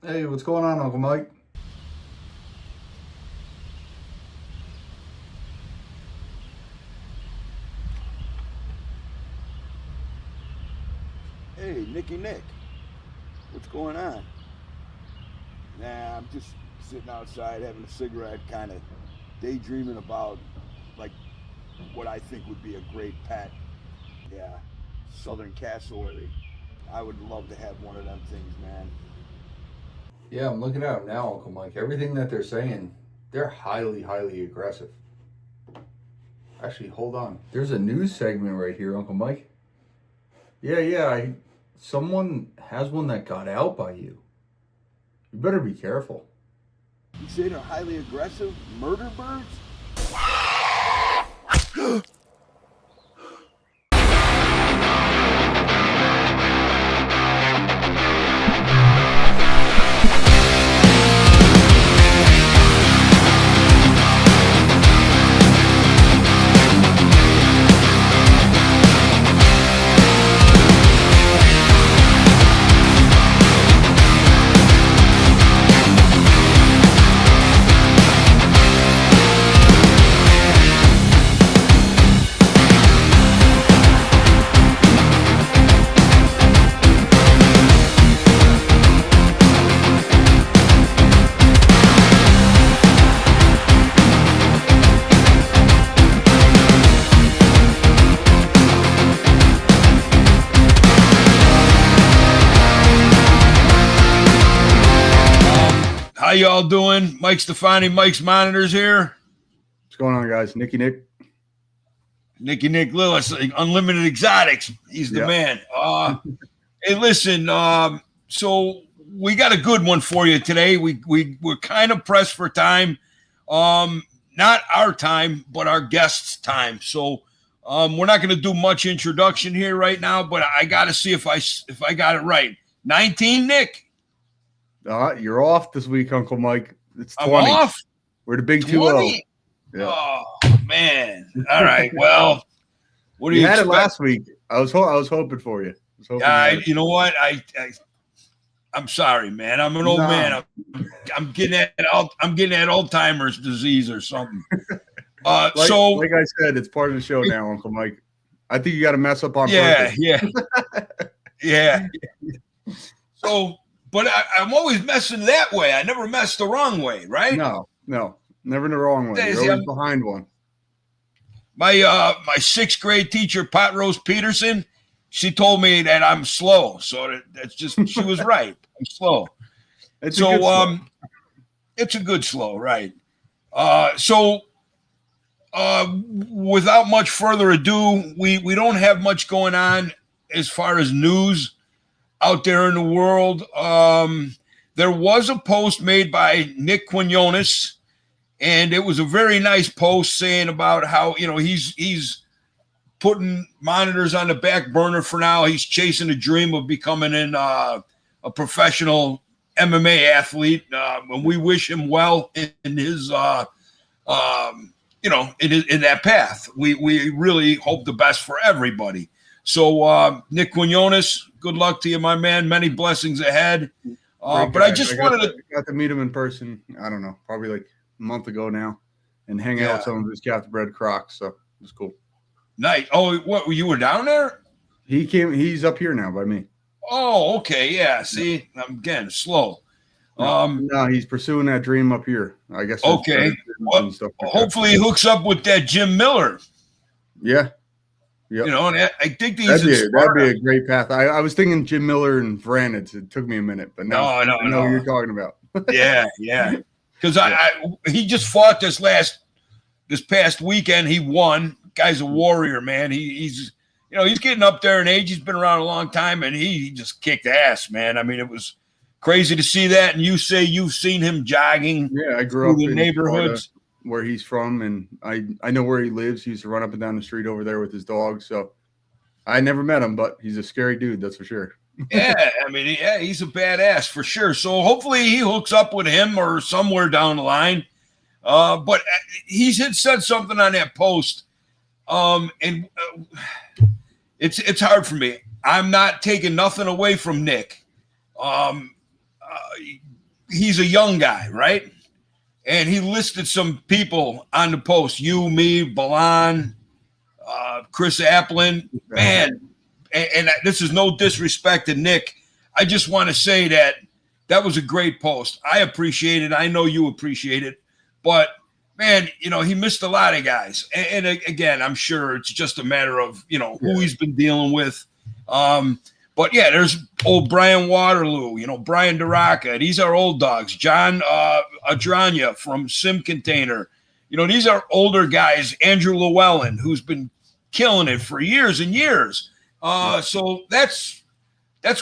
Hey, what's going on, Uncle Mike? Hey, Nicky Nick, what's going on? Nah, I'm just sitting outside having a cigarette, kind of daydreaming about like what I think would be a great pet. Yeah, Southern Cassowary. I would love to have one of them things, man. Yeah, I'm looking at them now, Uncle Mike. Everything that they're saying, they're highly, highly aggressive. Actually, hold on. There's a news segment right here, Uncle Mike. Yeah. Someone has one that got out by you. You better be careful. You say they're highly aggressive murder birds? How y'all doing? Mike Stefani, Mike's Monitors here. What's going on, guys? Nicky Nick. Nicky Nick Lillis, Unlimited Exotics. He's the man. Hey, listen. So we got a good one for you today. We're kind of pressed for time. Not our time, but our guests' time. So we're not going to do much introduction here right now. But I got to see if I got it right. 19, Nick. You're off this week, Uncle Mike. It's 20. I'm off. We're the big 2-0. Yeah. Oh man! All right. Well, what do you had expect? it last week? I was hoping for you. You know what? I'm sorry, man. I'm an old man. I'm getting at Alzheimer's disease or something. Like I said, it's part of the show now, Uncle Mike. I think you got to mess up on purpose. Yeah. So, but I'm always messing that way. I never mess the wrong way, right? No, never in the wrong way. You're always behind one. My 6th grade teacher, Pot Rose Peterson, she told me that I'm slow. So that's just, she was right. I'm slow. It's a good slow, right? Without much further ado, we don't have much going on as far as news out there in the world. There was a post made by Nick Quinones, and it was a very nice post saying about how, he's putting monitors on the back burner for now. He's chasing a dream of becoming a professional MMA athlete. And we wish him well in his, in that path. We really hope the best for everybody. So, Nick Quinones, good luck to you, my man. Many blessings ahead. But I just wanted to got to meet him in person. I don't know, probably like a month ago now, and hang out with some of his Captain Bread Crocs. So it was cool. Nice. Oh, what? You were down there? He's up here now by me. Oh, okay. Yeah. See, I'm getting slow. No, he's pursuing that dream up here. I guess. Okay. Well, hopefully he hooks up with that Jim Miller. Yeah. Yep. And I think that'd be a great path. I was thinking Jim Miller and Vranic. It took me a minute, but no, I know what you're talking about. Yeah. Because he just fought this past weekend. He won. Guy's a warrior, man. He's getting up there in age. He's been around a long time, and he just kicked ass, man. I mean, it was crazy to see that. And you say you've seen him jogging. Yeah, I grew up in the neighborhoods where he's from, and I know where he lives. He used to run up and down the street over there with his dog. So I never met him, but he's a scary dude, that's for sure. Yeah, I mean, he's a badass for sure. So hopefully he hooks up with him or somewhere down the line. But he had said something on that post, and it's hard for me. I'm not taking nothing away from Nick. he's a young guy, right? And he listed some people on the post, you, me, Balan, Chris Applin, man. And this is no disrespect to Nick. I just want to say that was a great post. I appreciate it. I know you appreciate it. But, man, he missed a lot of guys. And again, I'm sure it's just a matter of, who he's been dealing with. But, yeah, there's old Brian Waterloo, Brian Duraca. These are old dogs. John Adranya from Sim Container. These are older guys. Andrew Llewellyn, who's been killing it for years and years. So that's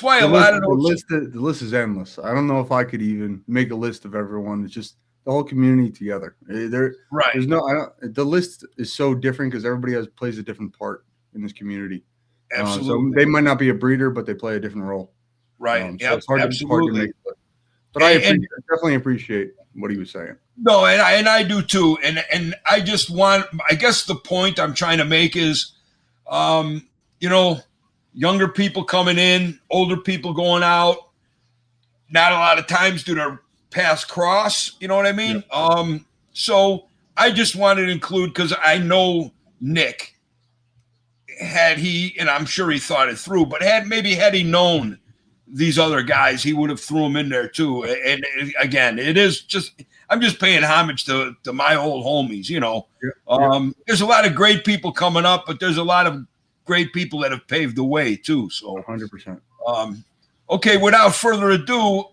why the list is endless. I don't know if I could even make a list of everyone. It's just the whole community together. The list is so different because everybody plays a different part in this community. Absolutely. So they might not be a breeder, but they play a different role. Right. So it's hard to make. But I definitely appreciate what he was saying. No, and I do too. And I just I guess the point I'm trying to make is, younger people coming in, older people going out. Not a lot of times do their paths cross. You know what I mean? Yeah. So I just wanted to include, because I know Nick, and I'm sure he thought it through, but had he known these other guys, he would have threw them in there too. And again, I'm just paying homage to my old homies. There's a lot of great people coming up, but there's a lot of great people that have paved the way too. So 100%. Okay, without further ado,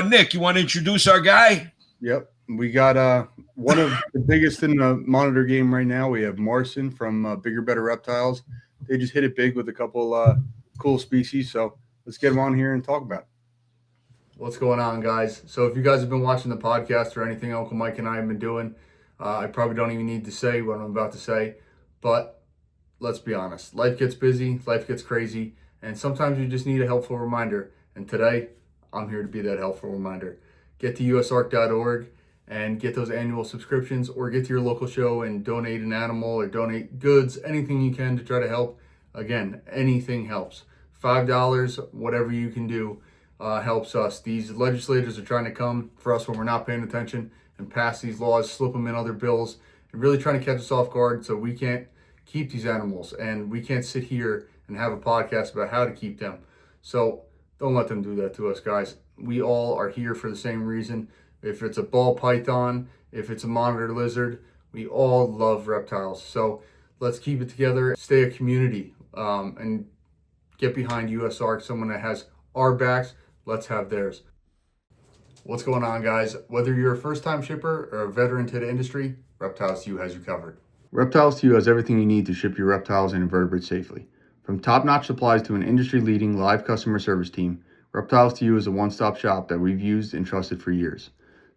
Nick, you want to introduce our guy? Yep. We got one of the biggest in the monitor game right now. We have Marcin from Bigger Better Reptiles. They just hit it big with a couple cool species. So let's get them on here and talk about it. What's going on, guys? So if you guys have been watching the podcast or anything Uncle Mike and I have been doing, I probably don't even need to say what I'm about to say, but let's be honest. Life gets busy, life gets crazy, and sometimes you just need a helpful reminder. And today, I'm here to be that helpful reminder. Get to USARK.org and get those annual subscriptions, or get to your local show and donate an animal or donate goods, anything you can to try to help. Again, anything helps. $5, whatever you can do, helps us. These legislators are trying to come for us when we're not paying attention and pass these laws, slip them in other bills, and really trying to catch us off guard so we can't keep these animals and we can't sit here and have a podcast about how to keep them. So don't let them do that to us, guys. We all are here for the same reason. If it's a ball python, if it's a monitor lizard, we all love reptiles. So let's keep it together, stay a community, and get behind USARK, someone that has our backs. Let's have theirs. What's going on, guys? Whether you're a first-time shipper or a veteran to the industry, Reptiles to You has you covered. Reptiles to You has everything you need to ship your reptiles and invertebrates safely. From top-notch supplies to an industry-leading live customer service team, Reptiles to You is a one-stop shop that we've used and trusted for years.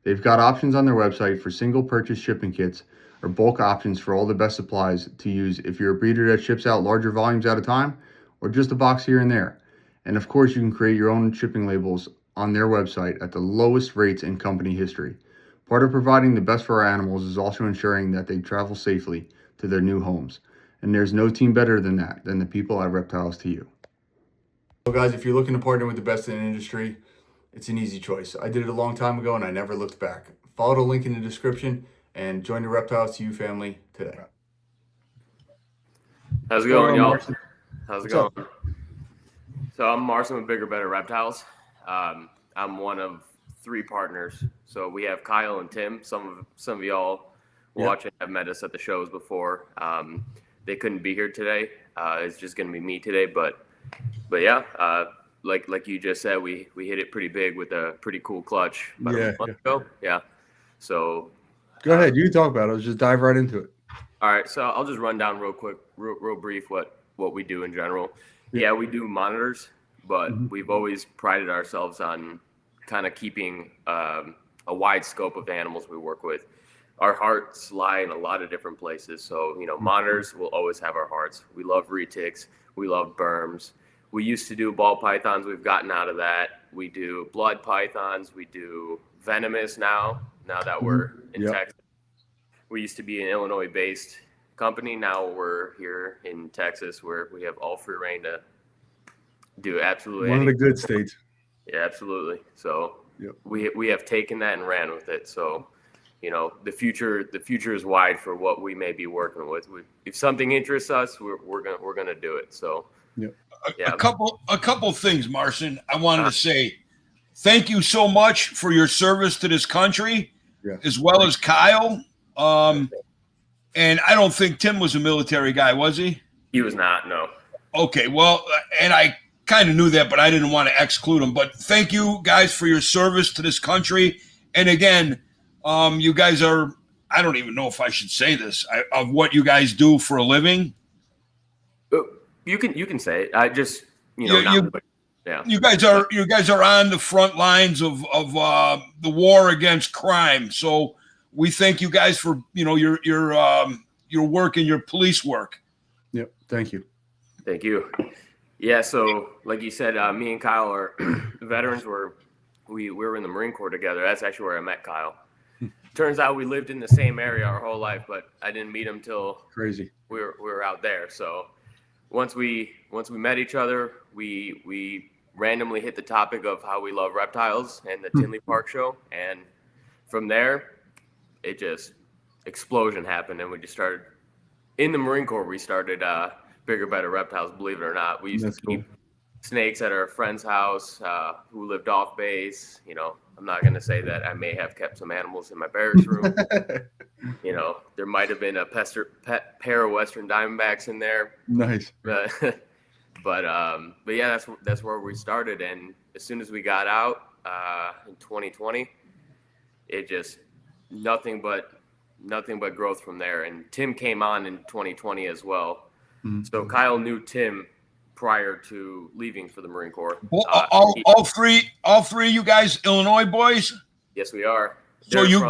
They've got options on their website for single-purchase shipping kits or bulk options for all the best supplies to use if you're a breeder that ships out larger volumes at a time, or just a box here and there. And of course, you can create your own shipping labels on their website at the lowest rates in company history. Part of providing the best for our animals is also ensuring that they travel safely to their new homes. And there's no team better than the people at Reptiles to You. So guys, if you're looking to partner with the best in the industry, it's an easy choice. I did it a long time ago and I never looked back. Follow the link in the description and join the Reptiles to You family today. How's it going, y'all? How's it going? So I'm Marcin with Bigger Better Reptiles. I'm one of 3 partners. So we have Kyle and Tim. Some of y'all watching have met us at the shows before. They couldn't be here today. It's just going to be me today. But yeah, like you just said, we hit it pretty big with a pretty cool clutch about a month ago. Yeah. So go ahead. You talk about it. Let's just dive right into it. All right. So I'll just run down real quick, real brief what we do in general. Yeah, we do monitors, but we've always prided ourselves on kind of keeping a wide scope of animals we work with. Our hearts lie in a lot of different places. So, monitors will always have our hearts. We love retics. We love berms. We used to do ball pythons. We've gotten out of that. We do blood pythons. We do venomous now that we're in Texas. We used to be an Illinois-based company. Now we're here in Texas where we have all free reign to do absolutely one of the good states. Yeah, absolutely. So we have taken that and ran with it. So, the future is wide for what we may be working with. If something interests us, we're gonna do it. So, a couple things, Marcin. I wanted to say thank you so much for your service to this country, as well as Kyle. And I don't think Tim was a military guy, was he? He was not, no. Okay, well, and I kind of knew that, but I didn't want to exclude him. But thank you guys for your service to this country. And again, you guys are, I don't even know if I should say this, of what you guys do for a living. You can say it. I just, You guys are on the front lines of the war against crime. So we thank you guys for your work and your police work. Yep. Thank you. Thank you. Yeah. So like you said, me and Kyle are veterans. We were in the Marine Corps together. That's actually where I met Kyle. Turns out we lived in the same area our whole life, but I didn't meet him till crazy. We were out there. So once we met each other, we randomly hit the topic of how we love reptiles and the Tinley Park show, and from there, it just explosion happened, and we just started in the Marine Corps. We started Bigger Better Reptiles. Believe it or not, we used to keep snakes at our friend's house who lived off base. I'm not going to say that I may have kept some animals in my barracks room. There might have been a pair of Western Diamondbacks in there. Nice. But yeah, that's where we started. And as soon as we got out in 2020, it just nothing but growth from there. And Tim came on in 2020 as well. Mm-hmm. So Kyle knew Tim prior to leaving for the Marine Corps. All three of you guys Illinois boys? Yes, we are. So you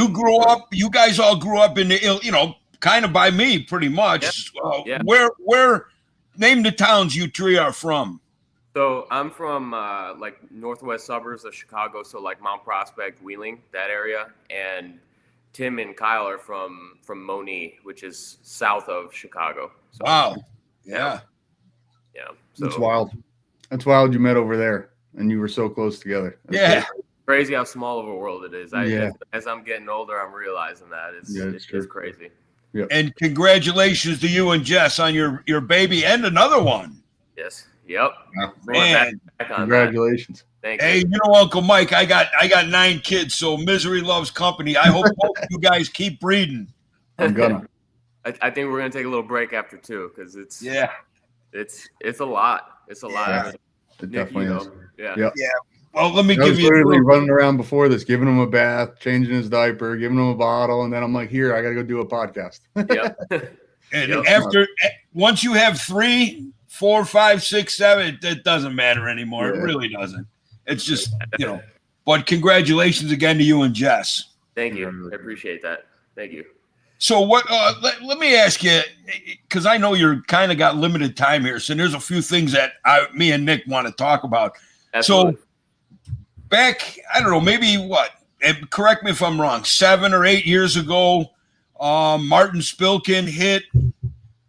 grew up, you guys all grew up in the, kind of by me pretty much. Yeah. Where name the towns you three are from. So I'm from like northwest suburbs of Chicago, so like Mount Prospect, Wheeling, that area. And Tim and Kyle are from Monee, which is south of Chicago. So, wow. Yeah. So it's wild. That's wild you met over there and you were so close together. That's crazy how small of a world it is. As I'm getting older, I'm realizing that it's crazy. Yeah. And congratulations to you and Jess on your baby and another one. Yes. Yep. Man, congratulations. Thank you. Hey, Uncle Mike, I got 9 kids, so misery loves company. I hope both you guys keep breeding. I'm gonna. I think we're gonna take a little break after 2 because it's a lot. It's a lot. Yeah, it definitely is. Yeah. Well, let me I give you literally running around before this, giving him a bath, changing his diaper, giving him a bottle, and then I'm like, here, I gotta go do a podcast. And once you have 3, 4, 5, 6, 7, it doesn't matter anymore. Yeah. It really doesn't. It's just But congratulations again to you and Jess. Thank you. I appreciate that. Thank you. So what? Let me ask you, because I know you're kind of got limited time here. So there's a few things that me and Nick want to talk about. Absolutely. So back, I don't know, maybe what? And correct me if I'm wrong. 7 or 8 years ago, Martin Spilkin hit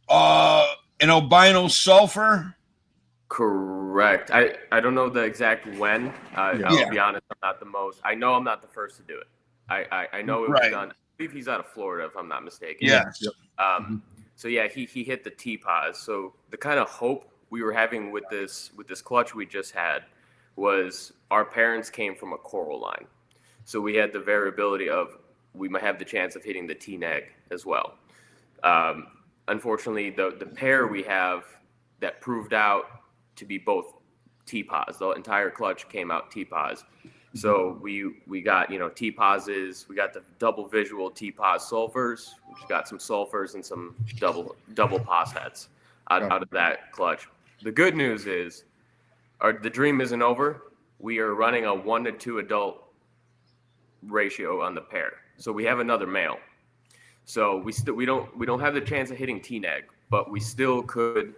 an albino sulfur. Correct. I don't know the exact when. I'll be honest. I know I'm not the first to do it. I know it was done. I believe he's out of Florida, if I'm not mistaken. Yes. So yeah, he hit the T-pause. So the kind of hope we were having with this clutch we just had was our parents came from a coral line, so we had the variability of we might have the chance of hitting the T-neg as well. Unfortunately, the pair we have that proved out to be both T-pause. The entire clutch came out T-pause. So we got T-pauses. We got the double visual T-pause sulfurs. We got some sulfurs and some double pause heads out of that clutch. The good news is, the dream isn't over. We are running a 1 to 2 adult ratio on the pair. So we have another male. So we don't have the chance of hitting T-neg, but we still could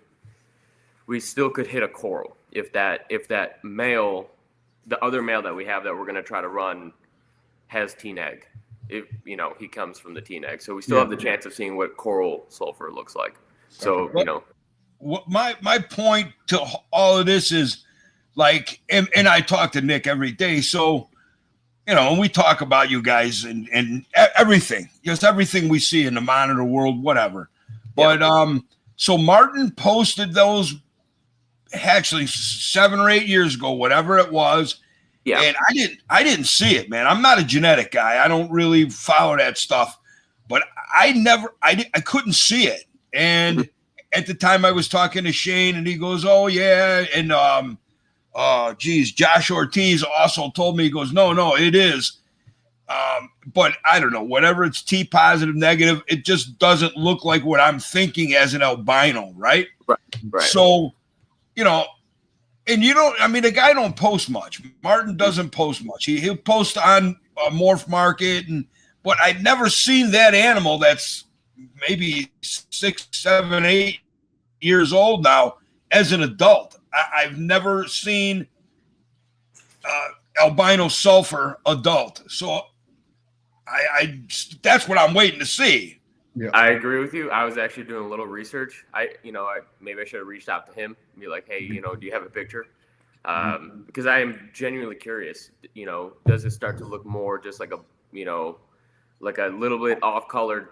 hit a coral if that male, the other male that we have that we're going to try to run, has T-neg. If he comes from the T-neg, so we still have the chance of seeing what coral sulfur looks like. So what my point to all of this is, like, and I talk to Nick every day. So, you know, and we talk about you guys and everything, just everything we see in the monitor world, whatever. But, so Martin posted those actually 7 or 8 years ago, whatever it was. Yeah. And I didn't see it, man. I'm not a genetic guy. I don't really follow that stuff, but I couldn't see it. And at the time I was talking to Shane and he goes, oh yeah. And, Josh Ortiz also told me, he goes, no, it is. But I don't know, whatever it's T positive, negative, it just doesn't look like what I'm thinking as an albino. Right. So, you know, and you don't, I mean, the guy don't post much. Martin doesn't post much. He'll post on Morph Market, but I've never seen that animal that's maybe 6, 7, 8 years old now as an adult. I've never seen albino sulfur adult. So I that's what I'm waiting to see. Yeah. I agree with you. I was actually doing a little research. Maybe I should have reached out to him and be like, hey, you know, do you have a picture? Because I am genuinely curious, you know, does it start to look more just like like a little bit off colored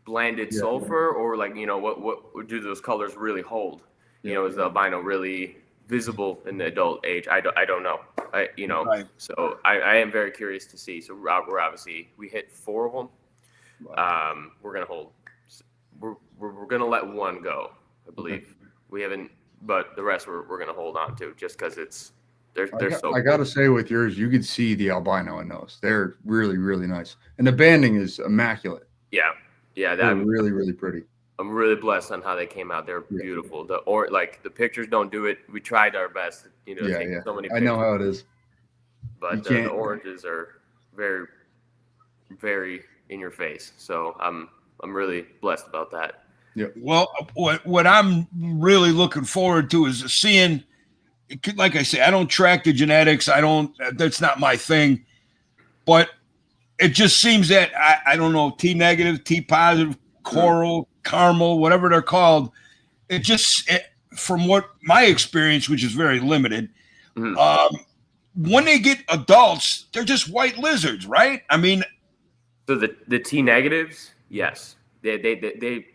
blended sulfur, or like, you know, what do those colors really hold? You know, is the albino really visible in the adult age? I don't know. Right. So I am very curious to see. So we're obviously, we hit 4 of them. We're gonna hold. We're gonna let one go, I believe. Okay. We haven't, but the rest we're gonna hold on to just because they're so. I gotta say, with yours, you could see the albino in those. They're really, really nice, and the banding is immaculate. Yeah, they're really, really pretty. I'm really blessed on how they came out. They're beautiful. The pictures don't do it. We tried our best, you know, take so many pictures. I know how it is. But the oranges are very, very in your face. So I'm really blessed about that. Yeah. Well, what I'm really looking forward to is seeing, like I say, I don't track the genetics. That's not my thing, but it just seems that I don't know, T negative, T positive, coral, caramel, whatever they're called. From what my experience, which is very limited, when they get adults, they're just white lizards, right? I mean, so the T negatives, yes, they.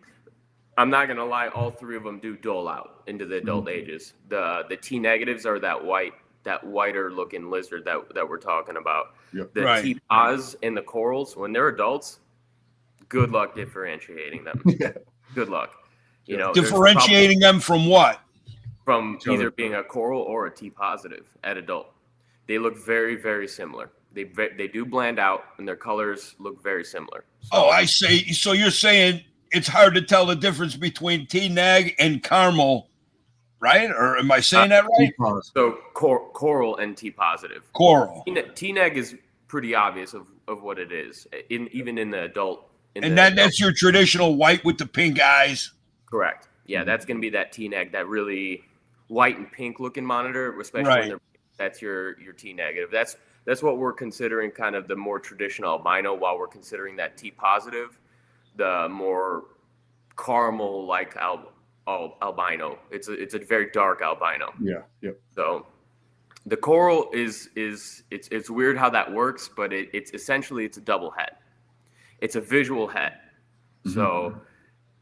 I'm not gonna lie, all 3 of them do dole out into the adult ages. The T negatives are that whiter looking lizard that we're talking about. Yep. The T pos and the corals, when they're adults, good luck differentiating them. Good luck. You know, differentiating them from what? From either being a coral or a T positive at adult. They look very, very similar. They do blend out, and their colors look very similar. So, I say. So you're saying it's hard to tell the difference between T-neg and caramel, right? Or am I saying that right? So coral and T positive. Coral. T-neg is pretty obvious of what it is, even in the adult. That's your traditional white with the pink eyes. Correct. Yeah, that's going to be that T-neg, that really white and pink looking monitor, especially when that's your T negative. That's what we're considering kind of the more traditional albino, while we're considering that T positive, the more caramel like albino. It's a very dark albino. Yeah. Yep. So the coral is it's weird how that works, but it's essentially it's a double head. It's a visual head. Mm-hmm. So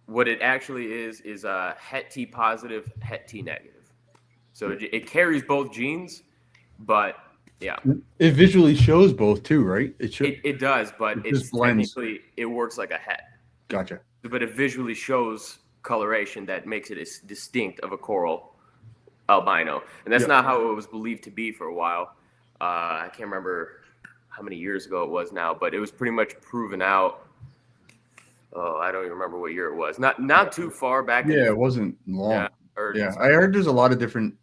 what it actually is a het T positive, het T negative. So it carries both genes, but yeah, it visually shows both too, right? It does, but it's technically it works like a het. Gotcha. But it visually shows coloration that makes it as distinct of a coral albino, and that's not how it was believed to be for a while. I can't remember how many years ago it was now, but it was pretty much proven out. Oh, I don't even remember what year it was. Not too far back. Yeah, it wasn't long. Yeah, I heard there's a lot of different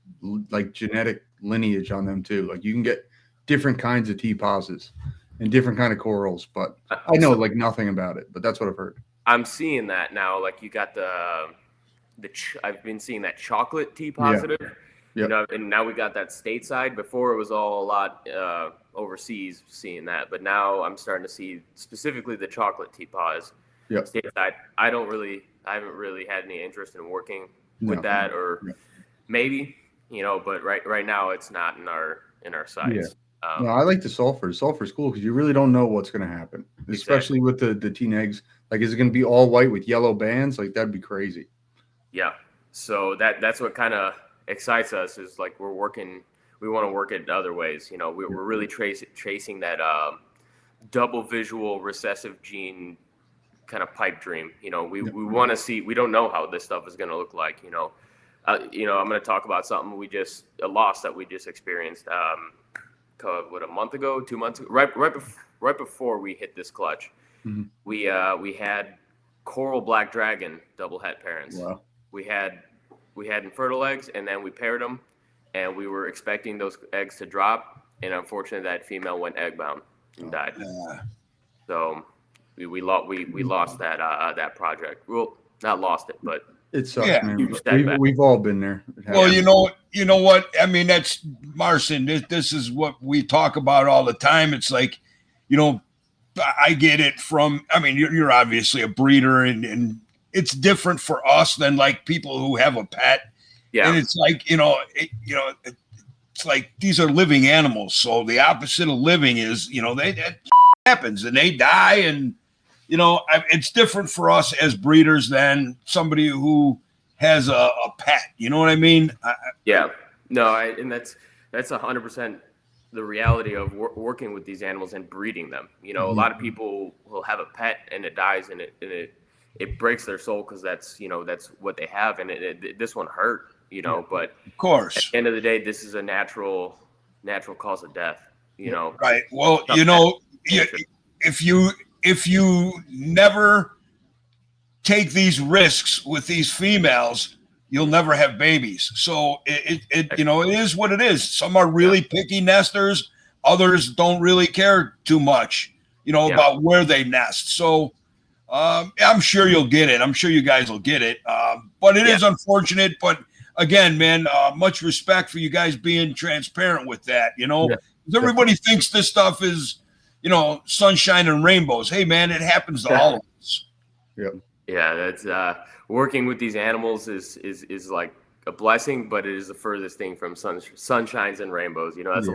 like genetic lineage on them too. Like you can get different kinds of T-poses and different kind of corals, but I know like nothing about it, but that's what I've heard. I'm seeing that now. Like you got I've been seeing that chocolate T positive. Yeah. You know, and now we got that stateside. Before it was all a lot overseas seeing that, but now I'm starting to see specifically the chocolate T-pos. Yeah. Stateside. I haven't really had any interest in working with that, or maybe, you know, but right now it's not in our sights. No, I like the sulfur. Sulfur's cool because you really don't know what's going to happen, especially with the teen eggs. Like, is it going to be all white with yellow bands? Like, that'd be crazy. Yeah. So that's what kind of excites us, is like we want to work it other ways. You know, we're really chasing that double visual recessive gene kind of pipe dream. You know, we want to see, we don't know how this stuff is going to look like, you know. I'm going to talk about something a loss that we just experienced, a month ago, 2 months ago, right before we hit this clutch. Mm-hmm. We had coral black dragon double het parents. Wow. We had infertile eggs, and then we paired them, and we were expecting those eggs to drop, and unfortunately that female went egg bound and died. So we lost that project. Well, not lost it, but it sucks, man. We've all been there. Well, you know what? I mean, that's Marcin. This is what we talk about all the time. It's like, you know, I get it from. I mean, you're obviously a breeder, and it's different for us than like people who have a pet. Yeah, and it's like it's like these are living animals. So the opposite of living is, you know, that happens and they die, and you know, it's different for us as breeders than somebody who has a pet. You know what I mean? And that's 100% the reality of working with these animals and breeding them. You know, a lot of people will have a pet and it dies, and it breaks their soul because that's what they have, and this one hurt. You know, but of course, at the end of the day, this is a natural cause of death. You know, right? Well, you know, if you never take these risks with these females, you'll never have babies. So it you know, it is what it is. Some are really picky nesters. Others don't really care too much, you know, about where they nest. So I'm sure you'll get it. I'm sure you guys will get it. But it is unfortunate. But again, man, much respect for you guys being transparent with that. You know, everybody thinks this stuff is, you know, sunshine and rainbows. Hey, man, it happens to all of us. Yeah, that's working with these animals is like a blessing, but it is the furthest thing from sunshines and rainbows. You know, that's a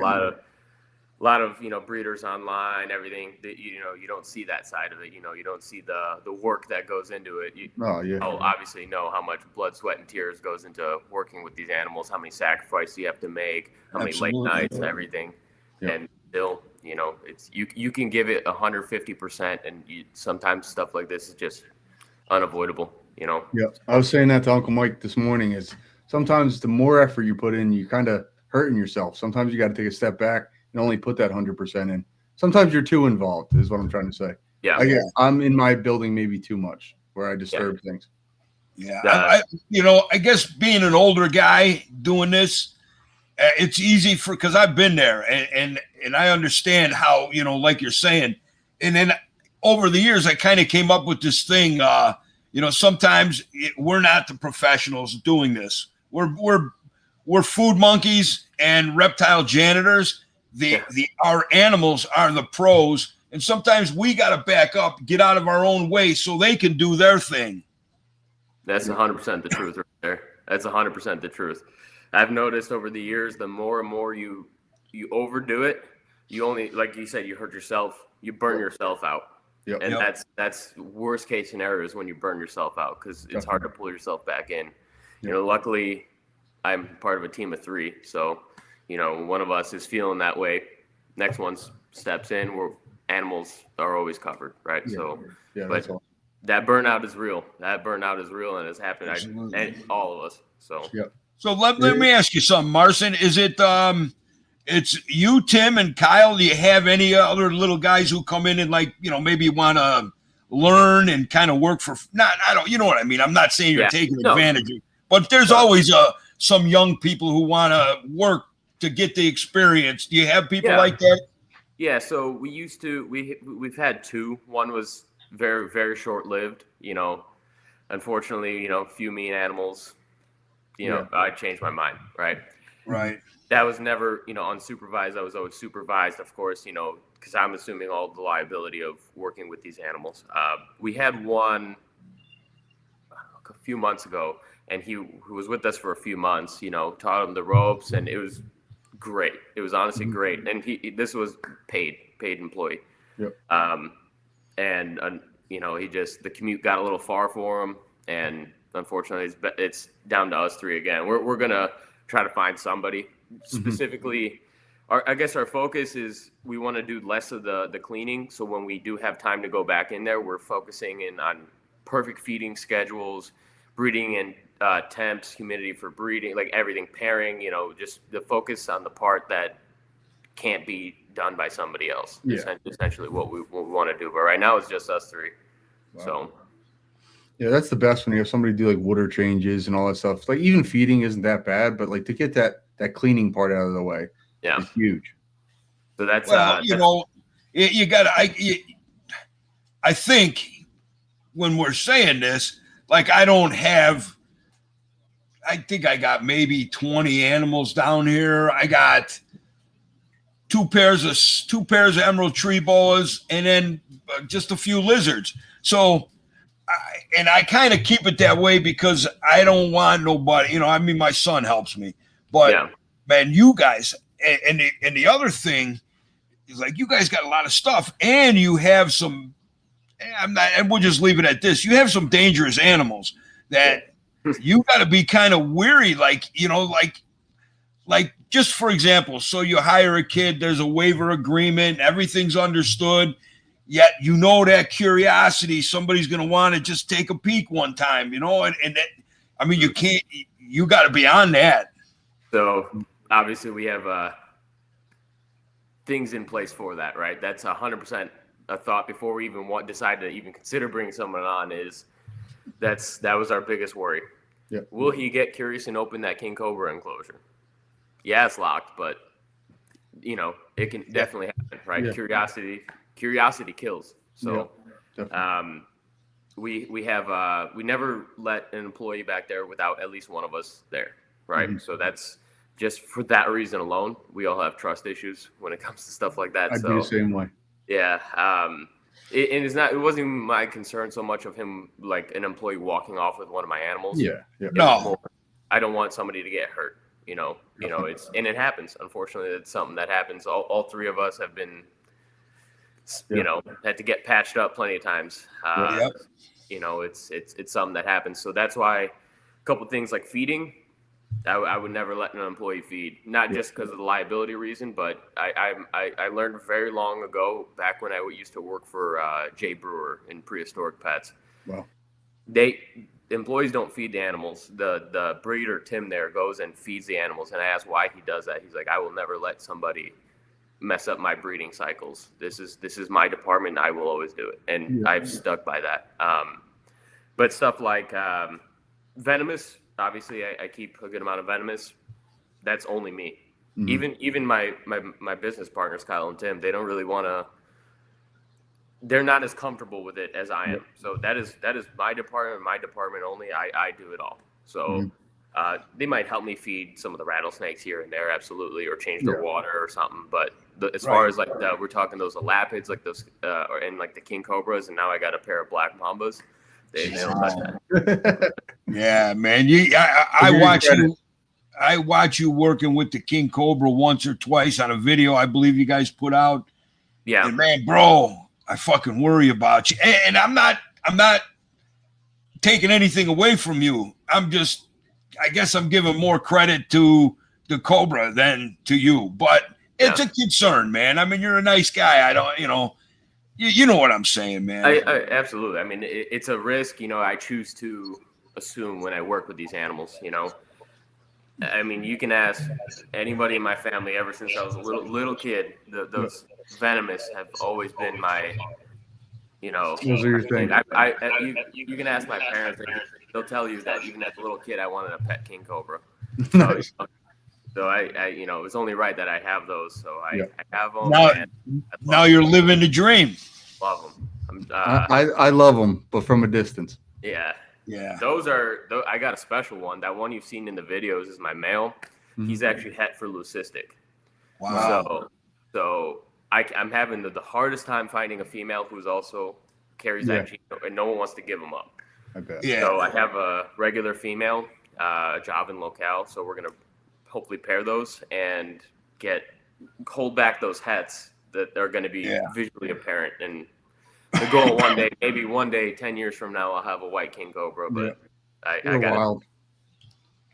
lot of you know, breeders online, everything that you don't see that side of it. You know, you don't see the work that goes into it. You obviously know how much blood, sweat, and tears goes into working with these animals, how many sacrifices you have to make, how many late nights and everything. And still, you know, it's you can give it 150%, and sometimes stuff like this is just unavoidable, you know. I was saying that to Uncle Mike this morning, is sometimes the more effort you put in, you kind of hurting yourself. Sometimes you got to take a step back and only put that 100% in. Sometimes you're too involved, is what I'm trying to say. I'm in my building maybe too much, where I disturb things. I guess being an older guy doing this, it's easy because I've been there, and I understand how, you know, like you're saying. And then over the years, I kind of came up with this thing. You know, sometimes we're not the professionals doing this. We're food monkeys and reptile janitors. Our animals are the pros, and sometimes we got to back up, get out of our own way so they can do their thing. That's 100% the truth right there. That's 100% the truth. I've noticed over the years, the more and more you overdo it, you only, like you said, you hurt yourself, you burn yourself out. And that's worst case scenario is when you burn yourself out, because it's hard to pull yourself back in. You know, luckily I'm part of a team of 3, so you know, one of us is feeling that way, next one steps in, where animals are always covered, right? But that burnout is real. And it's happening to all of us. So let me ask you something, Marcin. Is it it's you, Tim, and Kyle? Do you have any other little guys who come in and, like, you know, maybe want to learn and kind of work for? You know what I mean. I'm not saying you're taking advantage of, but there's always some young people who want to work to get the experience. Do you have people like that? Yeah. So we've had 2. One was very, very short lived. You know, unfortunately, you know, few mean animals. You know, I changed my mind. Right. That was never, you know, unsupervised. I was always supervised, of course, you know, because I'm assuming all the liability of working with these animals. We had one a few months ago. and who was with us for a few months, you know, taught him the ropes, and it was great. It was honestly great. And this was paid employee. Yep. And you know, the commute got a little far for him, and unfortunately it's down to us 3 again. We're going to try to find somebody specifically. I guess our focus is we want to do less of the cleaning. So when we do have time to go back in there, we're focusing in on perfect feeding schedules, breeding and temps, humidity for breeding, like everything, pairing, you know, just the focus on the part that can't be done by somebody else. Yeah. Essentially what we want to do. But right now it's just us 3. Wow. So. Yeah, that's the best when you have somebody do like water changes and all that stuff. Like even feeding isn't that bad, but like to get that cleaning part out of the way, yeah, is huge. So that's you know, you got. I think when we're saying this, like I think I got maybe 20 animals down here. I got two pairs of emerald tree boas, and then just a few lizards. So. I kind of keep it that way because I don't want nobody, you know, I mean, my son helps me, but man, you guys, and the other thing is like, you guys got a lot of stuff and you have some, and we'll just leave it at this. You have some dangerous animals that you got to be kind of weary. Like, you know, like just for example, so you hire a kid, there's a waiver agreement, everything's understood. Yet, you know, that curiosity, somebody's going to want to just take a peek one time, you know, and that, I mean, you got to be on that. So obviously we have things in place for that, right? That's 100% a thought before we even decide to even consider bringing someone on that was our biggest worry. Yeah. Will he get curious and open that king cobra enclosure? Yeah, it's locked, but you know, it can definitely happen, right? Yeah. Curiosity kills. So, we never let an employee back there without at least one of us there, right? Mm-hmm. So that's just for that reason alone. We all have trust issues when it comes to stuff like that. I'd be the same way. Yeah. It wasn't even my concern so much of him, like an employee walking off with one of my animals. Yeah. No, I don't want somebody to get hurt. You know, it happens. Unfortunately, it's something that happens. All 3 of us have been, you know, had to get patched up plenty of times. You know, it's something that happens. So that's why a couple of things like feeding, I would never let an employee feed, not just because of the liability reason, but I learned very long ago, back when I used to work for Jay Brewer in Prehistoric Pets. Wow. Employees don't feed the animals. The breeder, Tim, there goes and feeds the animals. And I asked why he does that. He's like, I will never let somebody mess up my breeding cycles. This is my department. I will always do it. And I've stuck by that. But stuff like venomous, obviously I keep a good amount of venomous. That's only me. Mm-hmm. Even my business partners, Kyle and Tim, they don't really want to, they're not as comfortable with it as I am. So that is my department only. I do it all. So they might help me feed some of the rattlesnakes here and there, absolutely, or change their water or something. But as far as like we're talking those elapids, like those, and like the king cobras, and now I got a pair of black mambas. They don't touch that. Yeah, man. I watch you working with the king cobra once or twice on a video I believe you guys put out. Yeah, and man, bro, I fucking worry about you. And I'm not taking anything away from you. I guess I'm giving more credit to the cobra than to you, but it's a concern, man. I mean, you're a nice guy. I don't, you know what I'm saying, man. I absolutely. I mean, it's a risk, you know, I choose to assume when I work with these animals, you know. I mean, you can ask anybody in my family ever since I was a little kid. Those venomous have always been my, you know. Those are your things. You can ask my parents; they'll tell you that even as a little kid, I wanted a pet king cobra. Nice. So I you know, it's only right that I have those. So I have them. Now you're living the dream. Love them. I love them, but from a distance. Yeah. Yeah. I got a special one. That one you've seen in the videos is my male. Mm-hmm. He's actually het for leucistic. Wow. So I'm having the hardest time finding a female who's also carries that gene, and no one wants to give them up. Okay. Yeah. So I have a regular female. Javan locale. So we're going to hopefully pair those and hold back those hets that are going to be visually apparent. And the goal one day, maybe one day, 10 years from now, I'll have a white king cobra. But I got wild.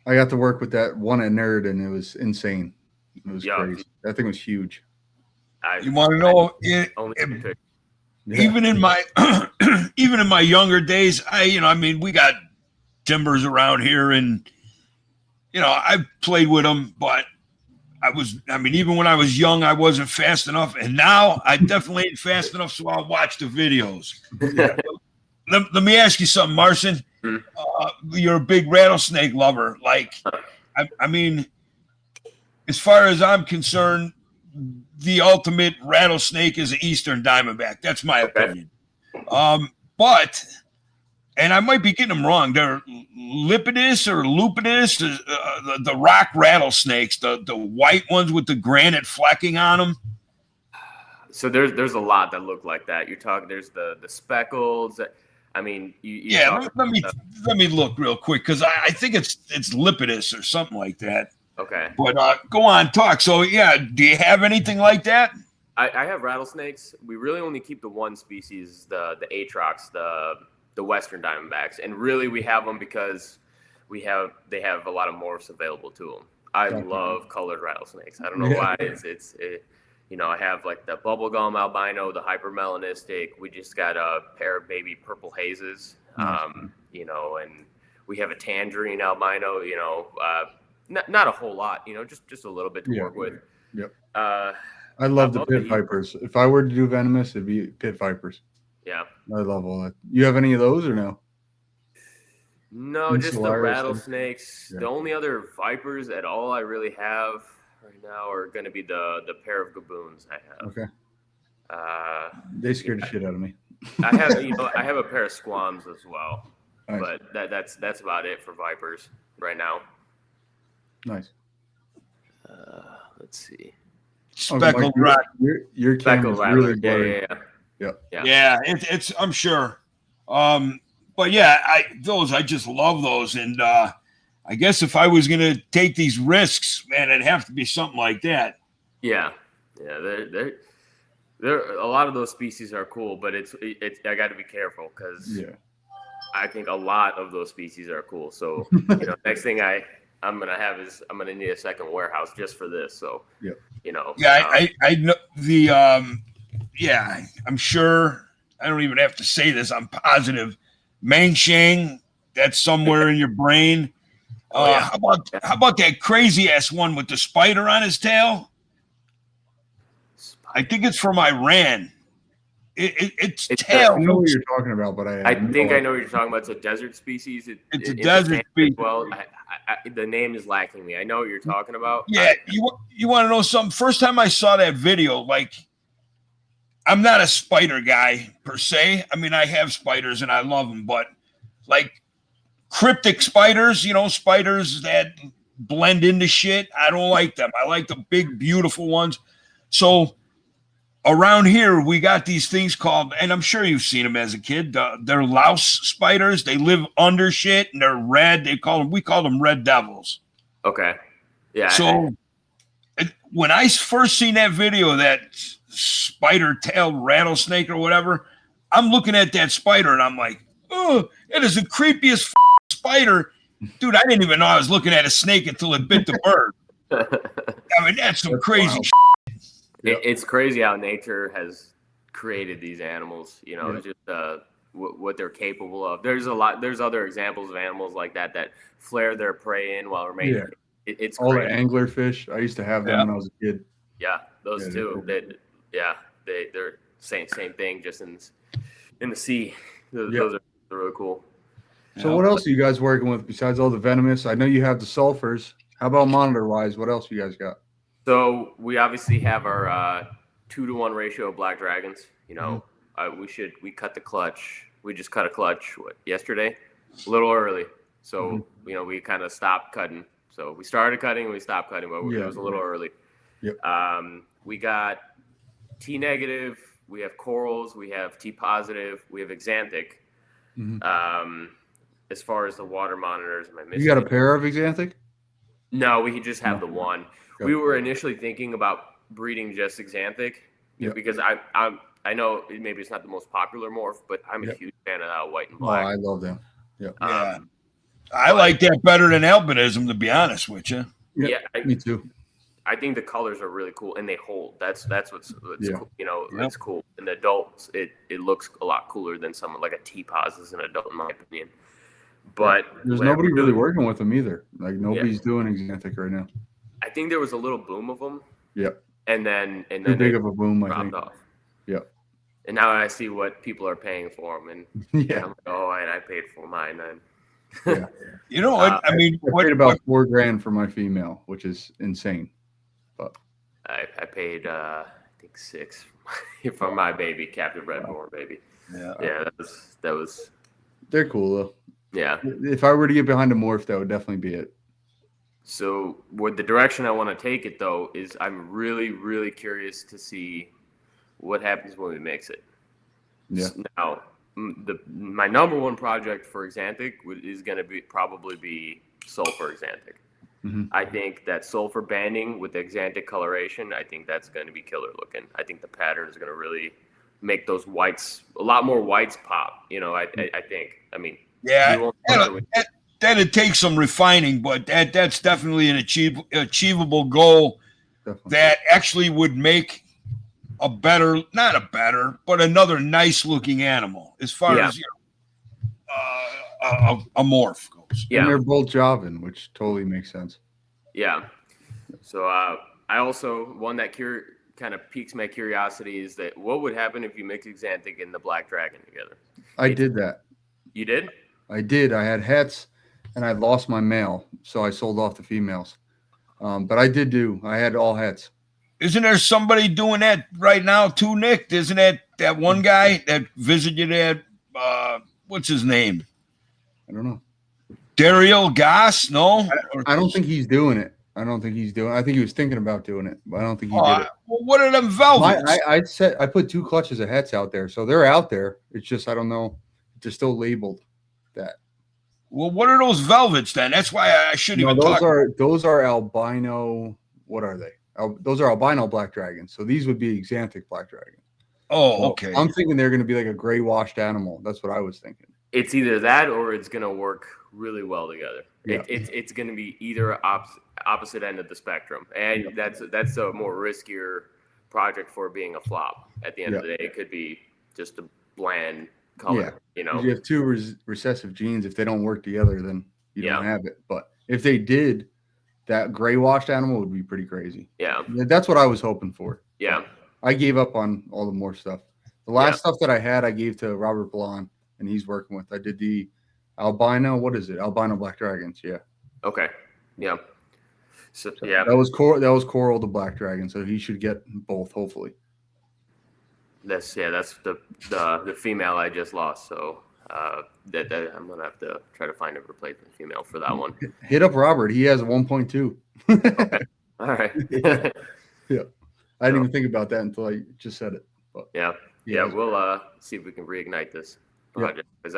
I got to work with that one at Nerd, and it was insane. It was crazy. That thing was huge. You want to know? Even in my younger days, we got timbers around here, and I played with them, but even when I was young, I wasn't fast enough, and now I definitely ain't fast enough, so I'll watch the videos. Let me ask you something, Marcin. You're a big rattlesnake lover. Like, as far as I'm concerned, the ultimate rattlesnake is an Eastern Diamondback. That's my opinion. But, and I might be getting them wrong, they're Lipidus or Lupidus, the rock rattlesnakes, the white ones with the granite flecking on them. So there's a lot that look like that. You're talking. There's the speckles. Let me look real quick, because I think it's Lipidus or something like that. Okay. But go on, talk. So do you have anything like that? I have rattlesnakes. We really only keep the one species, the Atrox, the Western Diamondbacks, and really we have them because they have a lot of morphs available to them. I love colored rattlesnakes. I don't know why. I have like the bubblegum albino, the hypermelanistic. We just got a pair of baby purple hazes, and we have a tangerine albino. Not a whole lot, just a little bit to work with. Yep. I love the pit vipers. If I were to do venomous, it'd be pit vipers. Yeah. I love all that. You have any of those or no? No, just the rattlesnakes. Yeah. The only other vipers at all I really have right now are going to be the pair of gaboons I have. Okay. They scared the shit out of me. I have a pair of squams as well. Nice. But that's about it for vipers right now. Nice. Let's see. Speckled rat. Your camera's really blurry. Yeah. It's I'm sure. But I just love those, and I guess if I was gonna take these risks, man, it'd have to be something like that. Yeah. They're a lot of those species are cool, but it's I got to be careful because I think a lot of those species are cool. So next thing I'm gonna have is I'm gonna need a second warehouse just for this. So I know the I'm sure I don't even have to say this. I'm positive. Mangshang, that's somewhere in your brain. How about that crazy ass one with the spider on his tail? I think it's from Iran. It's tail. I know what you're talking about, but I think I know what you're talking about. It's a desert species. It's a desert species. Well, the name is lacking me. I know what you're talking about. Yeah, you want to know something? First time I saw that video, like, I'm not a spider guy per se. I mean, I have spiders and I love them, but like cryptic spiders, spiders that blend into shit, I don't like them. I like the big, beautiful ones. So around here, we got these things called, and I'm sure you've seen them as a kid. They're louse spiders. They live under shit, and they're red. We call them red devils. Okay. Yeah. So when I first seen that video of that spider-tailed rattlesnake or whatever, I'm looking at that spider, and I'm like, oh, it is the creepiest spider. Dude, I didn't even know I was looking at a snake until it bit the bird. I mean, that's some crazy shit. It's crazy how nature has created these animals, just what they're capable of. There's other examples of animals like that flare their prey in while remaining. Yeah. It's all crazy. The anglerfish. I used to have them when I was a kid. Yeah, those two. They're same thing, just in the sea. Those are really cool. So what else are you guys working with besides all the venomous? I know you have the sulfurs. How about monitor-wise? What else you guys got? So we obviously have our 2-to-1 ratio of black dragons. We cut the clutch. We just cut a clutch yesterday, a little early. So we kind of stopped cutting. So we started cutting and we stopped cutting, but it was a little early. Yep. We got T negative. We have corals. We have T positive. We have exanthic. as far as the water monitors, am I missing? You got a pair of Xanthic? No, we just have the one. Go. We were initially thinking about breeding just Xanthic because I know maybe it's not the most popular morph, but I'm a huge fan of that white and black. Oh, I love them. Yeah. I like that better than albinism, to be honest with you. Yeah, me too. I think the colors are really cool and they hold. That's what's cool. You know, Yep. it's cool. In adults, it looks a lot cooler than someone like a T-Pos as an adult, in my opinion. But there's nobody really working with them either. Like nobody's doing Xanthic right now. I think there was a little boom of them. Yep. And then too big of a boom, I think. off. Yep. And now I see what people are paying for them, and Yeah. I'm like, oh, I paid for mine then. Yeah. You know what? I mean, I paid about $4,000 for my female, which is insane. But I paid I think $6 for my baby, captive red born baby. Yeah, that was. They're cool though. Yeah. If I were to get behind a morph, that would definitely be it. So, what the direction I want to take it though is, I'm really, really curious to see what happens when we mix it. Yeah. Now, my number one project for Xanthic is going to probably be sulfur Xanthic. Mm-hmm. I think that sulfur banding with the Xanthic coloration, I think that's going to be killer looking. I think the pattern is going to really make those whites, a lot more whites pop. You know, I think. I mean, yeah, that'd take some refining, but that's definitely an achievable goal. Definitely. That actually would make but another nice looking animal as far as a morph goes. Yeah. And they're both Javan, which totally makes sense. Yeah. So I also, one that kind of piques my curiosity is that what would happen if you mix Xanthic and the Black Dragon together? I did that. You did? I did. I had hets and I lost my male, so I sold off the females. But I had all hets. Isn't there somebody doing that right now too, Nick? Isn't that one guy that visited at what's his name? I don't know. Daryl Goss? No? I don't think he's doing it. I think he was thinking about doing it, but I don't think he did it. Well, what are them velvets? I put 2 clutches of hets out there, so they're out there. It's just I don't know. They're still labeled that. Well, what are those velvets then? That's why I shouldn't even talk. Those are albino. What are they? Those are albino black dragons. So these would be Xanthic black dragons. Oh, so okay. I'm thinking they're going to be like a gray washed animal. That's what I was thinking. It's either that or it's going to work really well together. Yeah. It's going to be either opposite end of the spectrum, and that's a more riskier project for being a flop. At the end of the day, it could be just a bland color. Yeah. You know, if you have 2 recessive genes. If they don't work together, then you don't have it. But if they did, that gray washed animal would be pretty crazy. Yeah. That's what I was hoping for. Yeah. I gave up on all the more stuff. The last stuff that I had, I gave to Robert Blon, and he's working with. I did the albino. What is it? Albino black dragons. Yeah. Okay. Yeah. So that was Coral the black dragon. So he should get both, hopefully. That's the female I just lost. So that I'm gonna have to try to find a replacement female for that one. Hit up Robert. He has a 1.2. Okay. All right. Yeah. I didn't even think about that until I just said it. But we'll see if we can reignite this project, because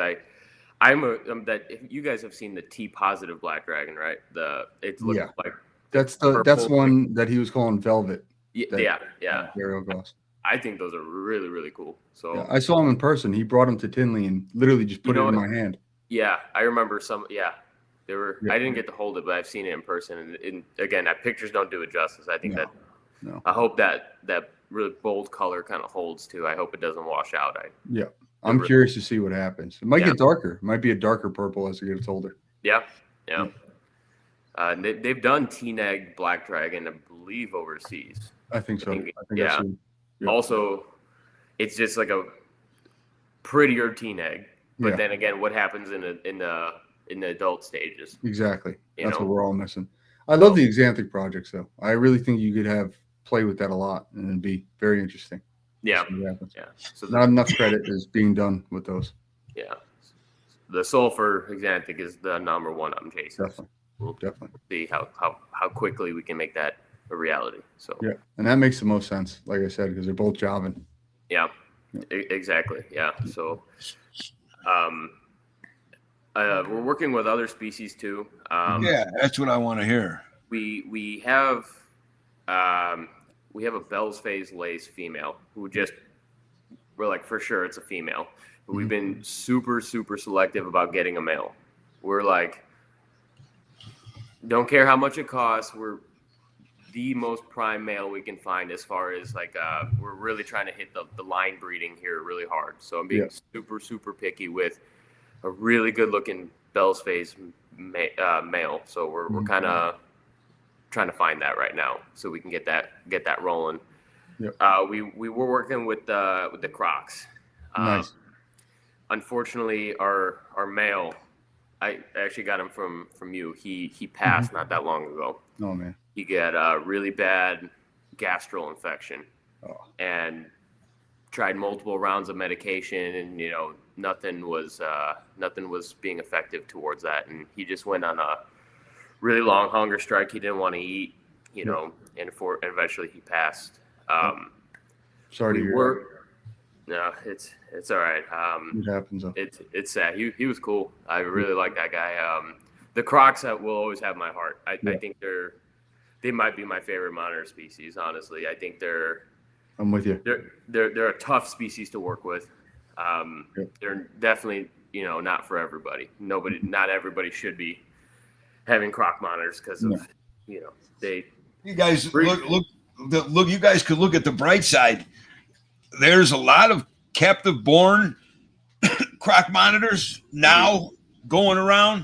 I'm that you guys have seen the T positive black dragon, right? It's looking like that's one that he was calling Velvet. Yeah. Ariel Goss. I think those are really, really cool. So I saw him in person. He brought him to Tinley and literally just put it in my hand. Yeah, I remember some. Yeah, they were. I didn't get to hold it, but I've seen it in person. And again, pictures don't do it justice. I think I hope that really bold color kind of holds too. I hope it doesn't wash out. I'm curious to see what happens. It might get darker. It might be a darker purple as it gets older. Yeah. They've done T-Neg Black Dragon, I believe, overseas. I think so. Yeah. Also, it's just like a prettier T-Neg. But then again, what happens in the adult stages? Exactly. That's what we're all missing. I love the Xanthic projects, though. I really think you could play with that a lot, and it'd be very interesting. Yeah. So not enough credit is being done with those. Yeah. The sulfur Xanthic is the number one I'm chasing. Definitely. We'll Definitely. see how quickly we can make that a reality. So and that makes the most sense, like I said, because they're both Javan. Yeah. Exactly. Yeah. So We're working with other species too. Yeah, that's what I want to hear. We have a Bell's phase lace female who we're like, for sure it's a female. But we've been super, super selective about getting a male. We're like, don't care how much it costs. We're the most prime male we can find as far as like, we're really trying to hit the line breeding here really hard. So I'm being super, super picky with a really good looking Bell's phase male. So we're kind of trying to find that right now so we can get that rolling. Yep. We were working with the Crocs. Nice. Unfortunately, our male, I actually got him from you. He passed not that long ago. Oh man. He got a really bad gastral infection, and tried multiple rounds of medication, and nothing was being effective towards that. And he just went on a really long hunger strike. He didn't want to eat, and eventually he passed. Sorry to hear that. No, it's all right. It happens. It's sad. He was cool. I really like that guy. The Crocs will always have my heart. I think they might be my favorite monitor species. Honestly, I think I'm with you. They're a tough species to work with. They're definitely not for everybody. Not everybody should be having Croc monitors because of they. You guys look. You guys could look at the bright side. There's a lot of captive-born Croc monitors now going around.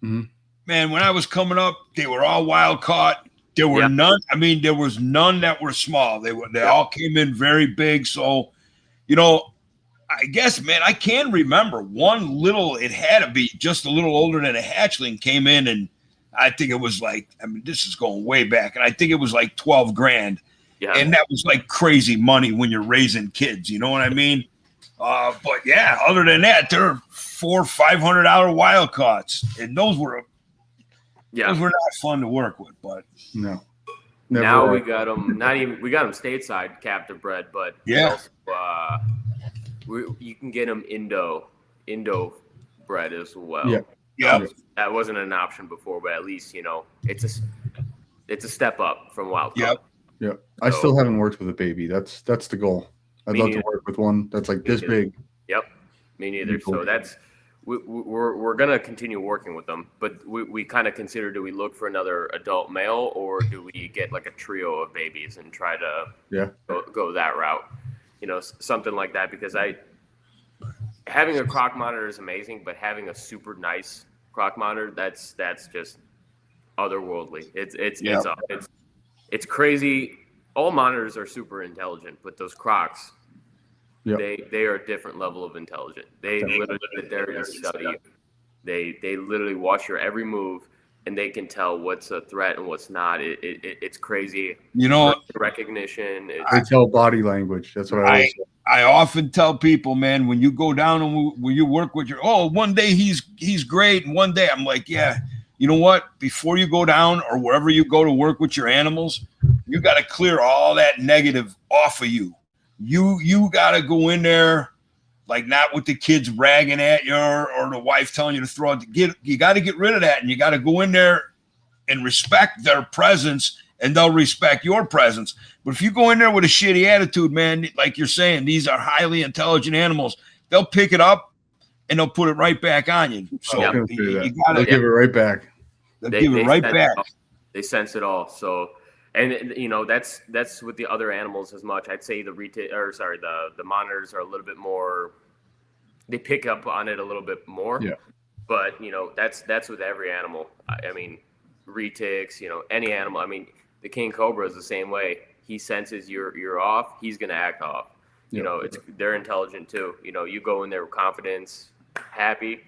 Mm-hmm. Man, when I was coming up, they were all wild caught. There were none. I mean, there was none that were small. They all came in very big. So, I guess, man, I can remember one little. It had to be just a little older than a hatchling came in, and I think it was like, this is going way back, and I think it was like $12,000. Yeah. And that was like crazy money when you're raising kids. You know what I mean? But yeah, other than that, there are $400-500 wild caughts, and those were not fun to work with. But no, now we got them. We got them stateside captive bred, but also, you can get them Indo bred as well. Yeah. Yeah, that wasn't an option before, but at least it's a step up from wild caught. Yeah, I still haven't worked with a baby. That's the goal. I'd love to work with one that's like this big. Yep, me neither. So that's we're gonna continue working with them, but we kind of consider, do we look for another adult male, or do we get like a trio of babies and try to go that route? Something like that, because having a Croc monitor is amazing, but having a super nice Croc monitor, that's just otherworldly. It's crazy. All monitors are super intelligent, but those Crocs, they are a different level of intelligent. They literally sit there and study you. They literally watch your every move, and they can tell what's a threat and what's not. It's crazy. Recognition. They tell body language. That's what I often tell people, man, when you go down and when you work with one day he's great, and one day I'm like, you know what? Before you go down or wherever you go to work with your animals, you got to clear all that negative off of you. You got to go in there, like, not with the kids ragging at you or the wife telling you to throw it. You got to get rid of that, and you got to go in there and respect their presence, and they'll respect your presence. But if you go in there with a shitty attitude, man, like you're saying, these are highly intelligent animals. They'll pick it up and they'll put it right back on you. So you gotta give it right back. They'll give it right back. They sense it all. So, and that's with the other animals as much. I'd say the monitors are a little bit more. They pick up on it a little bit more. Yeah. But that's with every animal. I mean, retics, any animal. I mean, the king cobra is the same way. He senses you're off, he's gonna act off. They're intelligent too. You go in there with confidence, happy.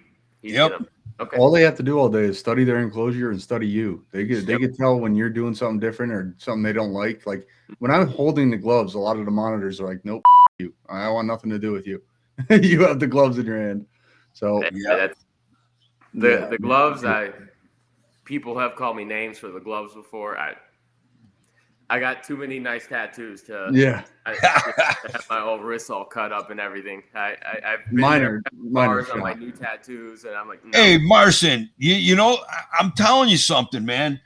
He's gonna, okay. All they have to do all day is study their enclosure and study you. They can tell when you're doing something different or something they don't like. Like when I'm holding the gloves, a lot of the monitors are like, nope, you. I want nothing to do with you. You have the gloves in your hand. So the gloves. People have called me names for the gloves before. I got too many nice tattoos to. Yeah. I have my whole wrists all cut up and everything. I've been Minor bars on shot. my new tattoos, and I'm like, no. Hey, Marcin, you know, I'm telling you something, man.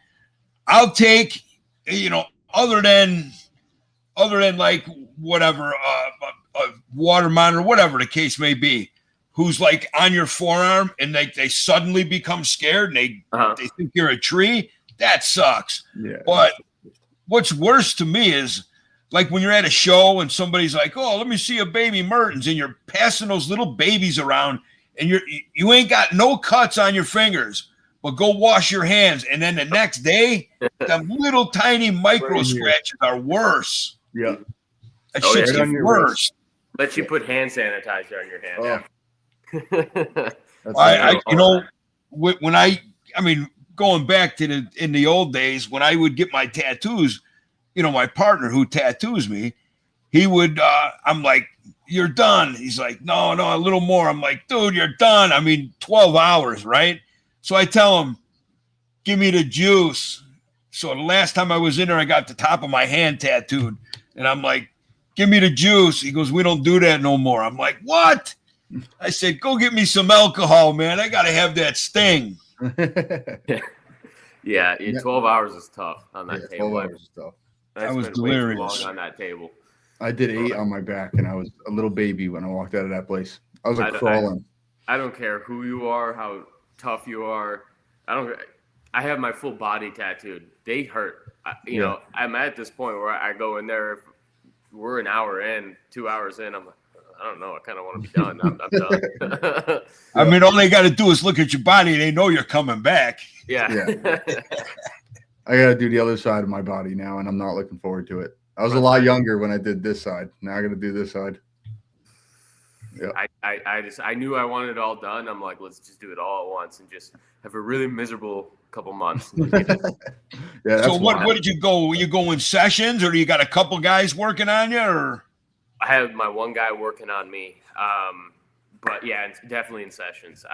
I'll take, you know, other than like whatever, a water monitor, whatever the case may be, who's like on your forearm and they suddenly become scared and they think you're a tree. That sucks. Yeah. But what's worse to me is like when you're at a show and somebody's like, "Oh, let me see a baby Mertens," and you're passing those little babies around and you ain't got no cuts on your fingers, but go wash your hands. And then the next day, the little tiny micro scratches are worse. Yeah. That shit's right on your worse. wrist. Let you put hand sanitizer on your hand. Oh. I you know, when I mean, going back to in the old days when I would get my tattoos, you know, my partner who tattoos me, he would, I'm like, "You're done." He's like, no, a little more. I'm like, "Dude, you're done." I mean, 12 hours, right? So I tell him, "Give me the juice." So the last time I was in there, I got the top of my hand tattooed. And I'm like, "Give me the juice." He goes, "We don't do that no more." I'm like, "What?" I said, "Go get me some alcohol, man. I got to have that sting." Yeah, 12 hours is tough on that table. 12 hours is tough. That was way too delirious. long on that table. I did 8 on my back, and I was a little baby when I walked out of that place. I was like crawling. I don't care who you are, how tough you are. I have my full body tattooed. They hurt. You know, I'm at this point where I go in there. If we're an hour in, 2 hours in, I'm like, I don't know. I kind of want to be done. I'm done. I mean, all they got to do is look at your body. They know you're coming back. Yeah. I got to do the other side of my body now, and I'm not looking forward to it. I was a lot younger when I did this side. Now I got to do this side. Yeah. I knew I wanted it all done. I'm like, let's just do it all at once and just have a really miserable couple months. Yeah. So what did you go? You go in sessions, or do you got a couple guys working on you, or? I have my one guy working on me. But yeah, it's definitely in sessions.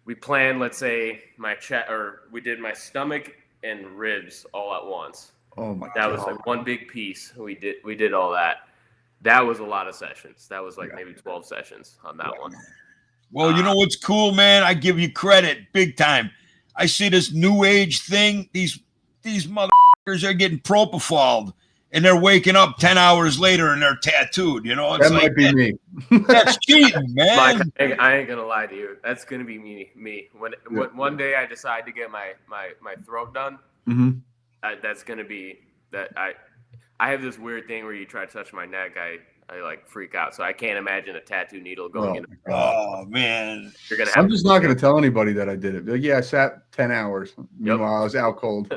We planned, let's say my chest, or we did my stomach and ribs all at once. Oh my God. That was like one big piece. We did all that. That was a lot of sessions. That was like maybe 12 sessions on that one. Well, you know what's cool, man? I give you credit big time. I see this new age thing. These motherfuckers are getting propofol, and they're waking up 10 hours later and they're tattooed. You know, it's that might be me. That's cheating, man. Mike, I ain't gonna lie to you. That's gonna be me. When one day I decide to get my throat done, that's gonna be that. I have this weird thing where you try to touch my neck, I like freak out. So I can't imagine a tattoo needle going in. Oh man, I'm just not going to tell anybody that I did it. Like, yeah, I sat 10 hours. Meanwhile, I was out cold.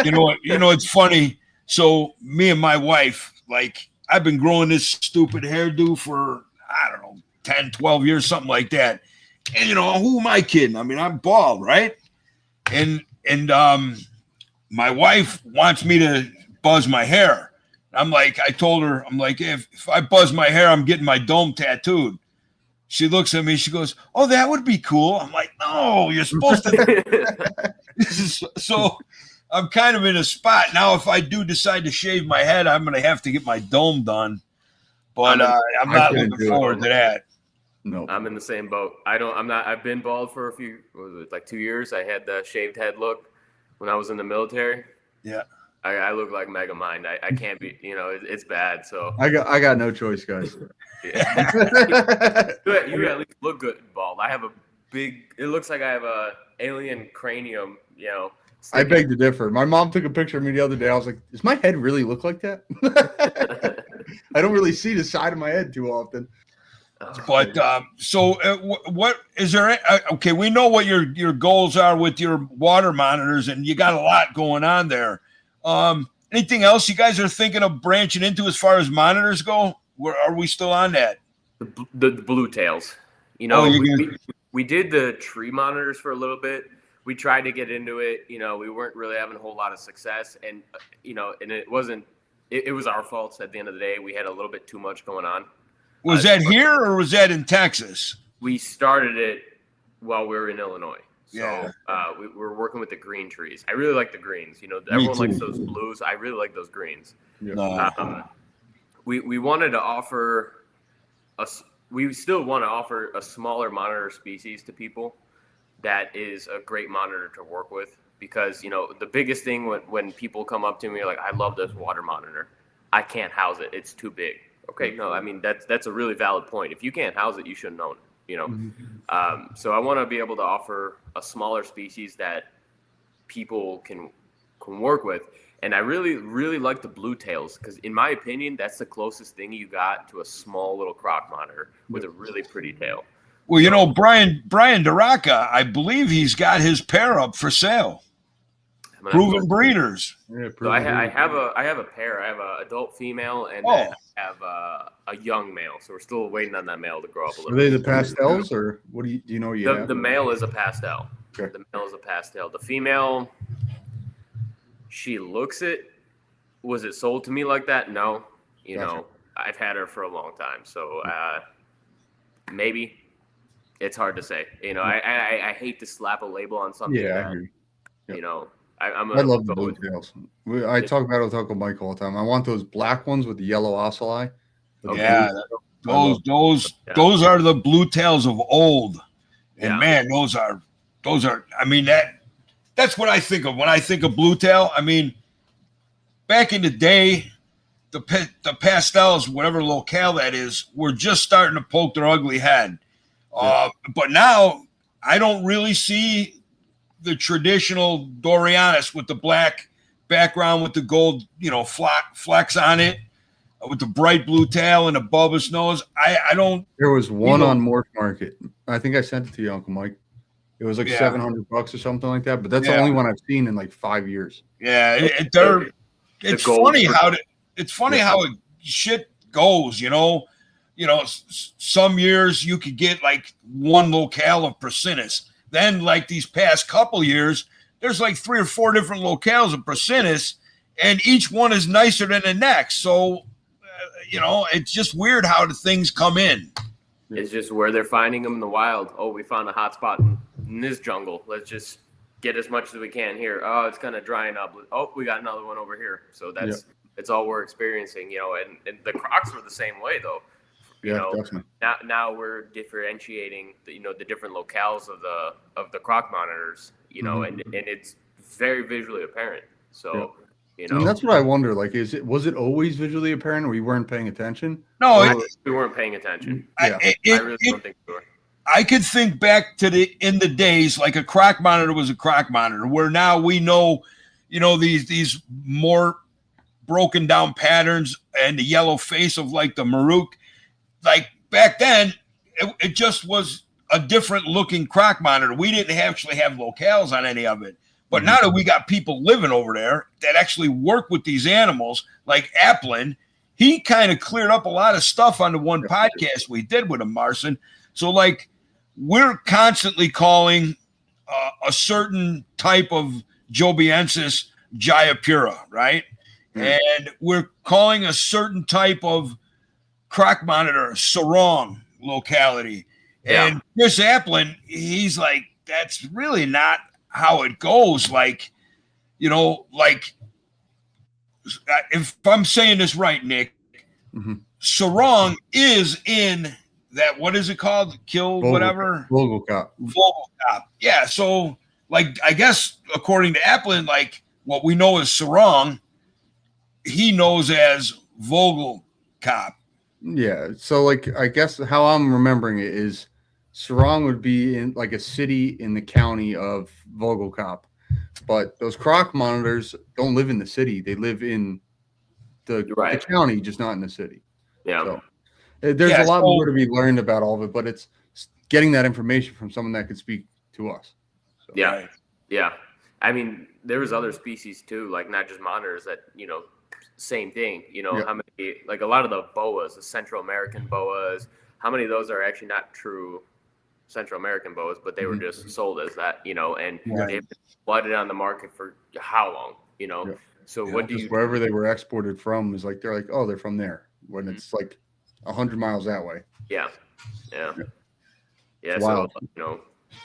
You know what? It's funny. So me and my wife, like, I've been growing this stupid hairdo for, I don't know, 10, 12 years, something like that. And, you know, who am I kidding? I mean, I'm bald, right? And my wife wants me to buzz my hair. I told her, I'm like, if I buzz my hair, I'm getting my dome tattooed. She looks at me, she goes, "Oh, that would be cool." I'm like, "No, you're supposed to." So I'm kind of in a spot now. If I do decide to shave my head, I'm going to have to get my dome done. But I'm not looking forward to that. No, I'm in the same boat. I've been bald for a few, like 2 years. I had the shaved head look when I was in the military. Yeah. I look like Megamind. I can't be, it's bad. So I got no choice, guys. Yeah. you at least look good bald. I have it looks like I have a alien cranium, I beg to differ. My mom took a picture of me the other day. I was like, does my head really look like that? I don't really see the side of my head too often. But what is there? Okay, we know what your goals are with your water monitors, and you got a lot going on there. Anything else you guys are thinking of branching into as far as monitors go? Where are we still on that? The blue tails. We did the tree monitors for a little bit. We tried to get into it. We weren't really having a whole lot of success, and and it wasn't. It was our fault at the end of the day. We had a little bit too much going on. Was that here or was that in Texas? We started it while we were in Illinois. Yeah. We're working with the green trees. I really like the greens. Me Everyone too. likes those blues. I really like those greens. No. We wanted to offer we still want to offer a smaller monitor species to people. That is a great monitor to work with, because the biggest thing when people come up to me like, I love this water monitor, I can't house it, it's too big. Okay, no, I mean that's a really valid point. If you can't house it, you shouldn't own it. So I want to be able to offer a smaller species that people can work with. And I really like the blue tails, because in my opinion, that's the closest thing you got to a small little croc monitor with a really pretty tail. Well, Brian Daraca, I believe he's got his pair up for sale. Proven breeders. Yeah, so I have a pair. I have an adult female, and then I have a young male. So we're still waiting on that male to grow up a little. Are they the pastels, or what do you know? The male is a pastel. Okay. The male is a pastel. The female, she looks it. Was it sold to me like that? No. Gotcha. I've had her for a long time, so maybe. It's hard to say. I hate to slap a label on something. Yeah, that, I agree. Yep. I love the blue tails. I talk about it with Uncle Mike all the time. I want those black ones with the yellow ocelli. Yeah, those are the blue tails of old. And man, those are. I mean, that's what I think of when I think of blue tail. I mean, back in the day, the pastels, whatever locale that is, were just starting to poke their ugly head. But now I don't really see the traditional Dorianus with the black background with the gold, flecks on it, with the bright blue tail and a bulbous nose. I don't. There was one on Morph Market. I think I sent it to you, Uncle Mike. It was like $700 or something like that. But that's the only one I've seen in like 5 years. Yeah, it's funny how shit goes. Some years you could get like one locale of Prasinus. Then, like these past couple years, there's like 3 or 4 different locales of Prasinus, and each one is nicer than the next. So, it's just weird how the things come in. It's just where they're finding them in the wild. Oh, we found a hot spot in this jungle. Let's just get as much as we can here. Oh, it's kind of drying up. Oh, we got another one over here. So it's all we're experiencing, and the crocs were the same way though. Definitely. Now we're differentiating the different locales of the croc monitors, and it's very visually apparent. So and that's what I wonder. Like, was it always visually apparent, or we weren't paying attention? No, we weren't paying attention. I really don't think so. I could think back to in the days like a croc monitor was a croc monitor, where now we know, these more broken down patterns and the yellow face of like the Maruk. Like back then, it just was a different looking croc monitor. We didn't actually have locales on any of it. But now that we got people living over there that actually work with these animals, like Applin, he kind of cleared up a lot of stuff on the one podcast we did with him, Marcin. So, like, we're constantly calling a certain type of Jobiensis Jayapura, right? And we're calling a certain type of croc monitor Sarong locality. And Chris Applin, he's like, that's really not how it goes. Like, like if I'm saying this right, Nick, Sarong is in that, what is it called? Vogelkop. Yeah. So like, I guess according to Applin, like what we know as Sarong, he knows as Vogelkop. Yeah. So like, I guess how I'm remembering it is Sarong would be in like a city in the county of Vogelkop, but those croc monitors don't live in the city. They live in the county, just not in the city. Yeah. So there's a lot more to be learned about all of it, but it's getting that information from someone that could speak to us. So. Yeah. Yeah. I mean, there was other species too, like not just monitors that, same thing, how many, like a lot of the boas, the Central American boas, how many of those are actually not true Central American boas, but they were just sold as that, and they've been flooded on the market for how long, So what do you wherever they were exported from is like, they're like, oh, they're from there, when it's like 100 miles that way. Yeah. So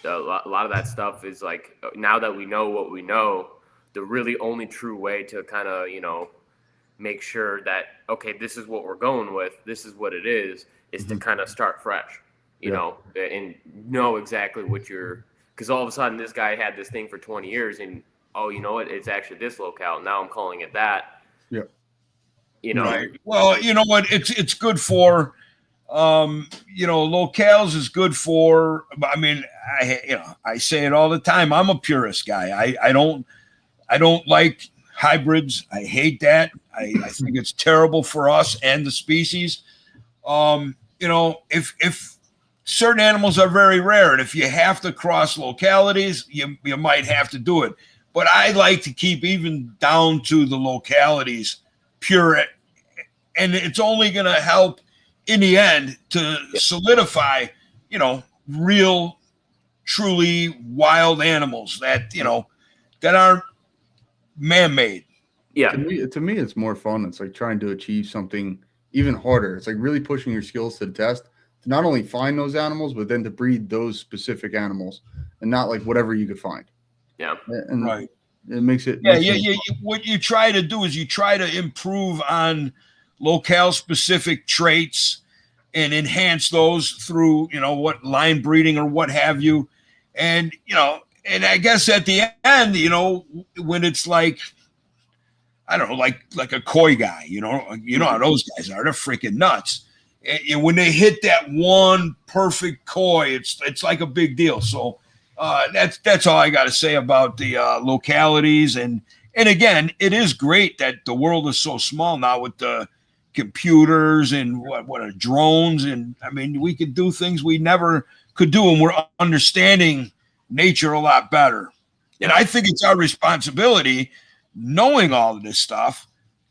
A lot of that stuff is like, now that we know what we know, the really only true way to kind of, make sure that, okay, this is what we're going with, this is what it is to kind of start fresh, you know, and know exactly what because all of a sudden this guy had this thing for 20 years and, oh, you know what, it's actually this locale. Now I'm calling it that. Yeah. Right. Well, you know what, it's good for, locales is good for, I mean, I say it all the time. I'm a purist guy. I don't like hybrids. I hate that. I think it's terrible for us and the species. If certain animals are very rare, and if you have to cross localities, you might have to do it. But I like to keep even down to the localities pure, and it's only going to help in the end to solidify, real, truly wild animals that that aren't man-made. Yeah. To me, it's more fun. It's like trying to achieve something even harder. It's like really pushing your skills to the test to not only find those animals, but then to breed those specific animals and not like whatever you could find. Yeah. And right. It makes it. What you try to do is you try to improve on locale-specific traits and enhance those through, what line breeding or what have you. And, and I guess at the end, when it's like, I don't know, like a koi guy, you know how those guys are. They're freaking nuts. And when they hit that one perfect koi, it's like a big deal. So that's all I got to say about the localities. And again, it is great that the world is so small now with the computers and what are drones. And I mean, we could do things we never could do, and we're understanding nature a lot better. And I think it's our responsibility, knowing all of this stuff,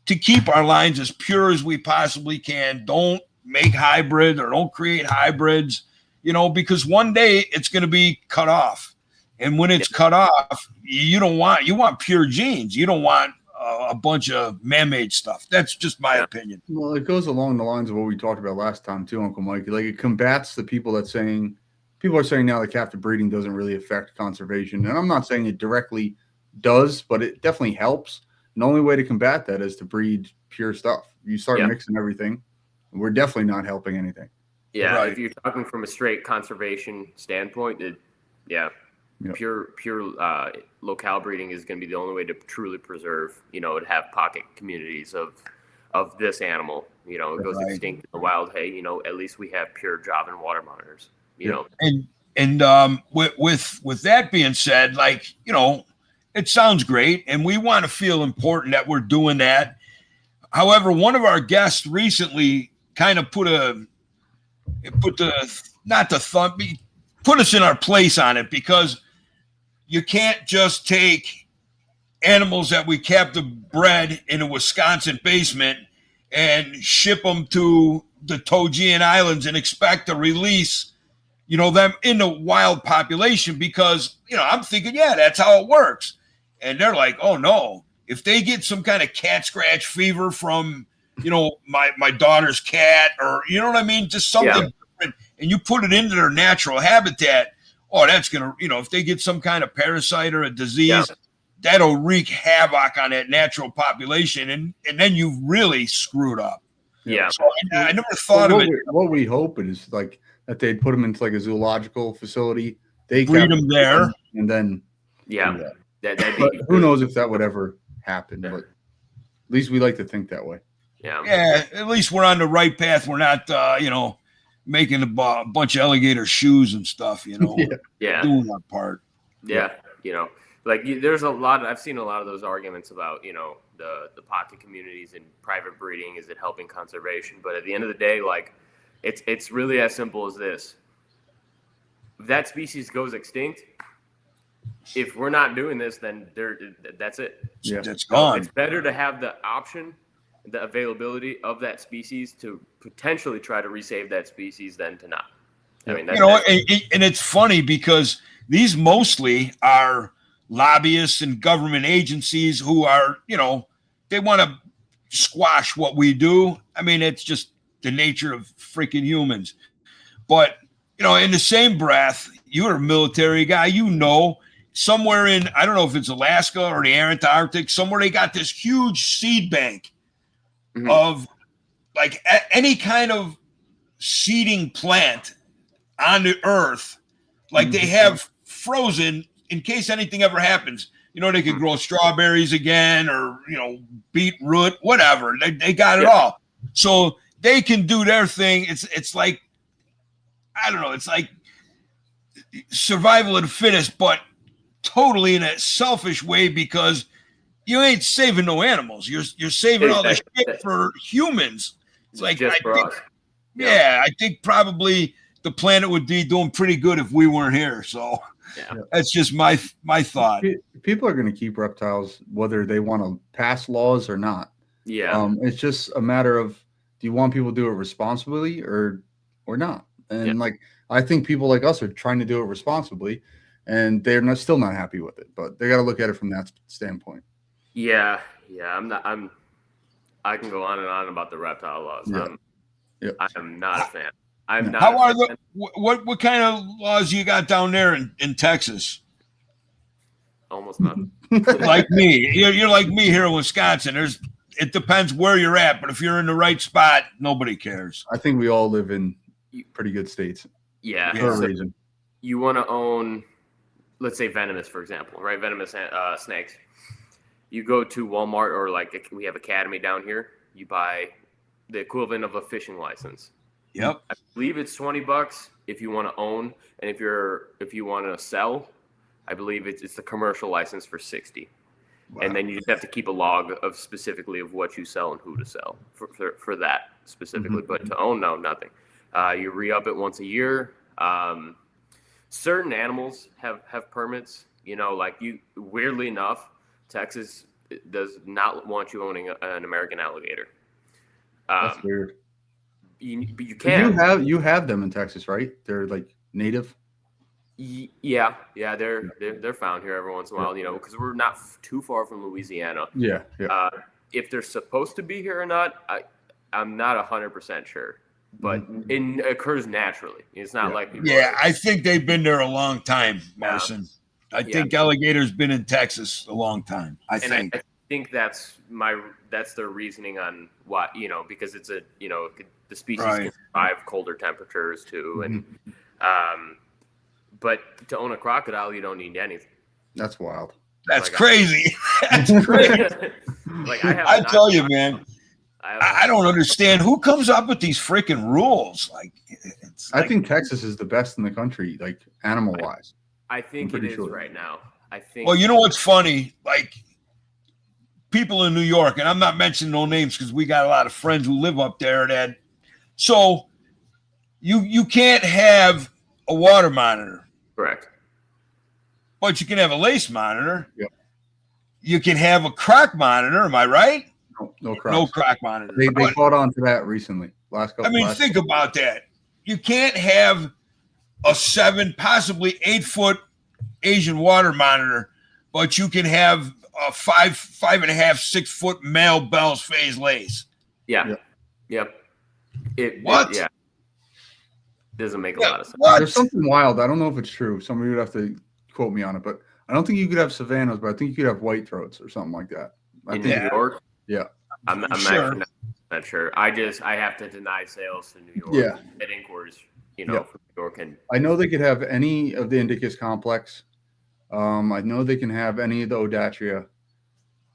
to keep our lines as pure as we possibly can. Don't make hybrids or don't create hybrids, because one day it's going to be cut off. And when it's cut off, you want pure genes. You don't want a bunch of man-made stuff. That's just my opinion. Well, it goes along the lines of what we talked about last time too, Uncle Mike. Like, it combats the people are saying now that captive breeding doesn't really affect conservation. And I'm not saying it directly does, but it definitely helps. And the only way to combat that is to breed pure stuff. You start mixing everything, we're definitely not helping anything. Yeah, right. If you're talking from a straight conservation standpoint, pure locale breeding is going to be the only way to truly preserve, to have pocket communities of this animal. It goes extinct in the wild. Hey, at least we have pure Javan water monitors. And with that being said, it sounds great, and we want to feel important that we're doing that. However, one of our guests recently kind of put us in our place on it, because you can't just take animals that we captive bred in a Wisconsin basement and ship them to the Togian Islands and expect to release, them in the wild population, because, I'm thinking, that's how it works. And they're like, oh no, if they get some kind of cat scratch fever from, my daughter's cat, or, you know what I mean? Just something different, and you put it into their natural habitat. Oh, that's going to, if they get some kind of parasite or a disease, that'll wreak havoc on that natural population. And then you've really screwed up. Yeah. So I never thought of it. What we hope is like that they'd put them into like a zoological facility. They breed them there. And then. But who knows if that would ever happen, but at least we like to think that way. Yeah. At least we're on the right path. We're not, making a bunch of alligator shoes and stuff, doing our part. Yeah. There's a lot, I've seen a lot of those arguments about, the pocket communities and private breeding. Is it helping conservation? But at the end of the day, it's really as simple as this. If that species goes extinct, if we're not doing this, then that's it. Yeah, it's gone. It's better to have the option, the availability of that species to potentially try to resave that species than to not. I mean, and it's funny because these mostly are lobbyists and government agencies who are, they want to squash what we do. I mean, it's just the nature of freaking humans. But, in the same breath, you're a military guy, somewhere in, I don't know if it's Alaska or the Antarctic, somewhere they got this huge seed bank of like any kind of seeding plant on the earth. Like they have frozen in case anything ever happens. They could grow strawberries again or, beetroot, whatever. They got it all. So they can do their thing. It's like, I don't know, it's like survival of the fittest, but totally in a selfish way because you ain't saving no animals. You're saving all the shit for humans. It's like, just for us. I think probably the planet would be doing pretty good if we weren't here. So that's just my thought. People are going to keep reptiles whether they want to pass laws or not. Yeah. It's just a matter of, do you want people to do it responsibly or not? And I think people like us are trying to do it responsibly, and they're still not happy with it. But they got to look at it from that standpoint. Yeah. I can go on and on about the reptile laws. I am not a fan. I'm not. How are what kind of laws you got down there in Texas? Almost nothing. Like me, you're like me here in Wisconsin. It depends where you're at, but if you're in the right spot, nobody cares. I think we all live in pretty good states. Yeah. For a reason. You want to own, let's say venomous, for example, right? Venomous snakes. You go to Walmart or like we have Academy down here. You buy the equivalent of a fishing license. Yep. I believe it's $20 if you want to own, and if you want to sell, I believe it's the commercial license for $60. Wow. And then you just have to keep a log of specifically of what you sell and who to sell for that specifically. But to own, no, nothing. You re-up it once a year. Certain animals have permits. Weirdly enough, Texas does not want you owning an American alligator. That's weird. But you can. You have them in Texas, right? They're like native. Yeah, they're found here every once in a while. Because we're not too far from Louisiana. Yeah. If they're supposed to be here or not, I'm not 100% sure. But it occurs naturally. It's not like I think they've been there a long time, Marcin. I think alligators been in Texas a long time. I think that's their reasoning on why, because it's the species can survive colder temperatures too, and but to own a crocodile, you don't need anything. That's wild. That's crazy. That's crazy. I tell you, man. I don't understand who comes up with these freaking rules. I think Texas is the best in the country, like animal wise. I think it is right now. Well, you know what's funny? Like people in New York, and I'm not mentioning no names because we got a lot of friends who live up there. So you can't have a water monitor. Correct. But you can have a lace monitor. Yep. You can have a croc monitor. Am I right? No croc. No croc monitor. They caught on to that recently. Think about that. You can't have a 7, possibly 8-foot Asian water monitor, but you can have a 5.5, 6-foot male Bell's phase lace. Yeah. Yep. What? Yeah. Doesn't make a lot of sense. There's something wild. I don't know if it's true. Somebody would have to quote me on it, but I don't think you could have savannas, but I think you could have white throats or something like that. In New York? Yeah. I'm actually not sure. I have to deny sales to New York. Yeah. At inquiries, from New York. And I know they could have any of the Indicus complex. I know they can have any of the Odatria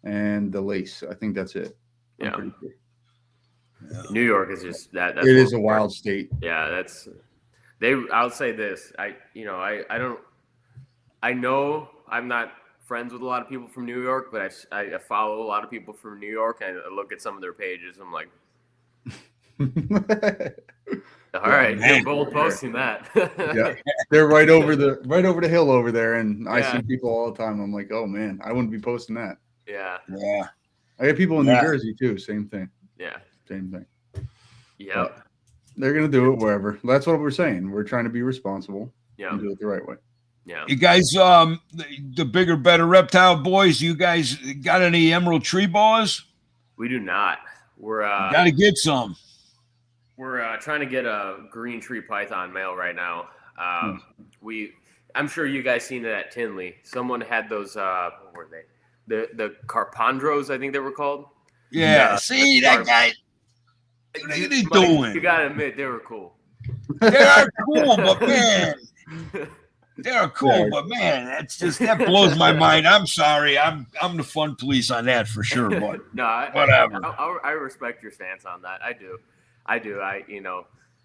and the lace. I think that's it. Yeah. New York is just that. It is a wild state. Yeah, I'll say this. I know I'm not friends with a lot of people from New York, but I follow a lot of people from New York, and I look at some of their pages. I'm like, all right, you're bold posting that. Yeah, they're right over the hill over there, and I see people all the time. I'm like, oh man, I wouldn't be posting that. Yeah. I get people in New Jersey too. Same thing. Yeah. Same thing. Yeah. They're gonna do it wherever. That's what we're saying. We're trying to be responsible. Yeah. And do it the right way. Yeah. You guys, the bigger, better reptile boys, you guys got any emerald tree boas? We do not. We're gotta get some. We're trying to get a green tree python male right now. I'm sure you guys seen it at Tinley. Someone had those. What were they? The Carpondros, I think they were called. Yeah. See that guy. What are they doing? You gotta admit they were cool. They are cool, but man, they're cool, but man, that blows my mind. I'm sorry, I'm the fun police on that for sure, but no, whatever. I respect your stance on that. I do.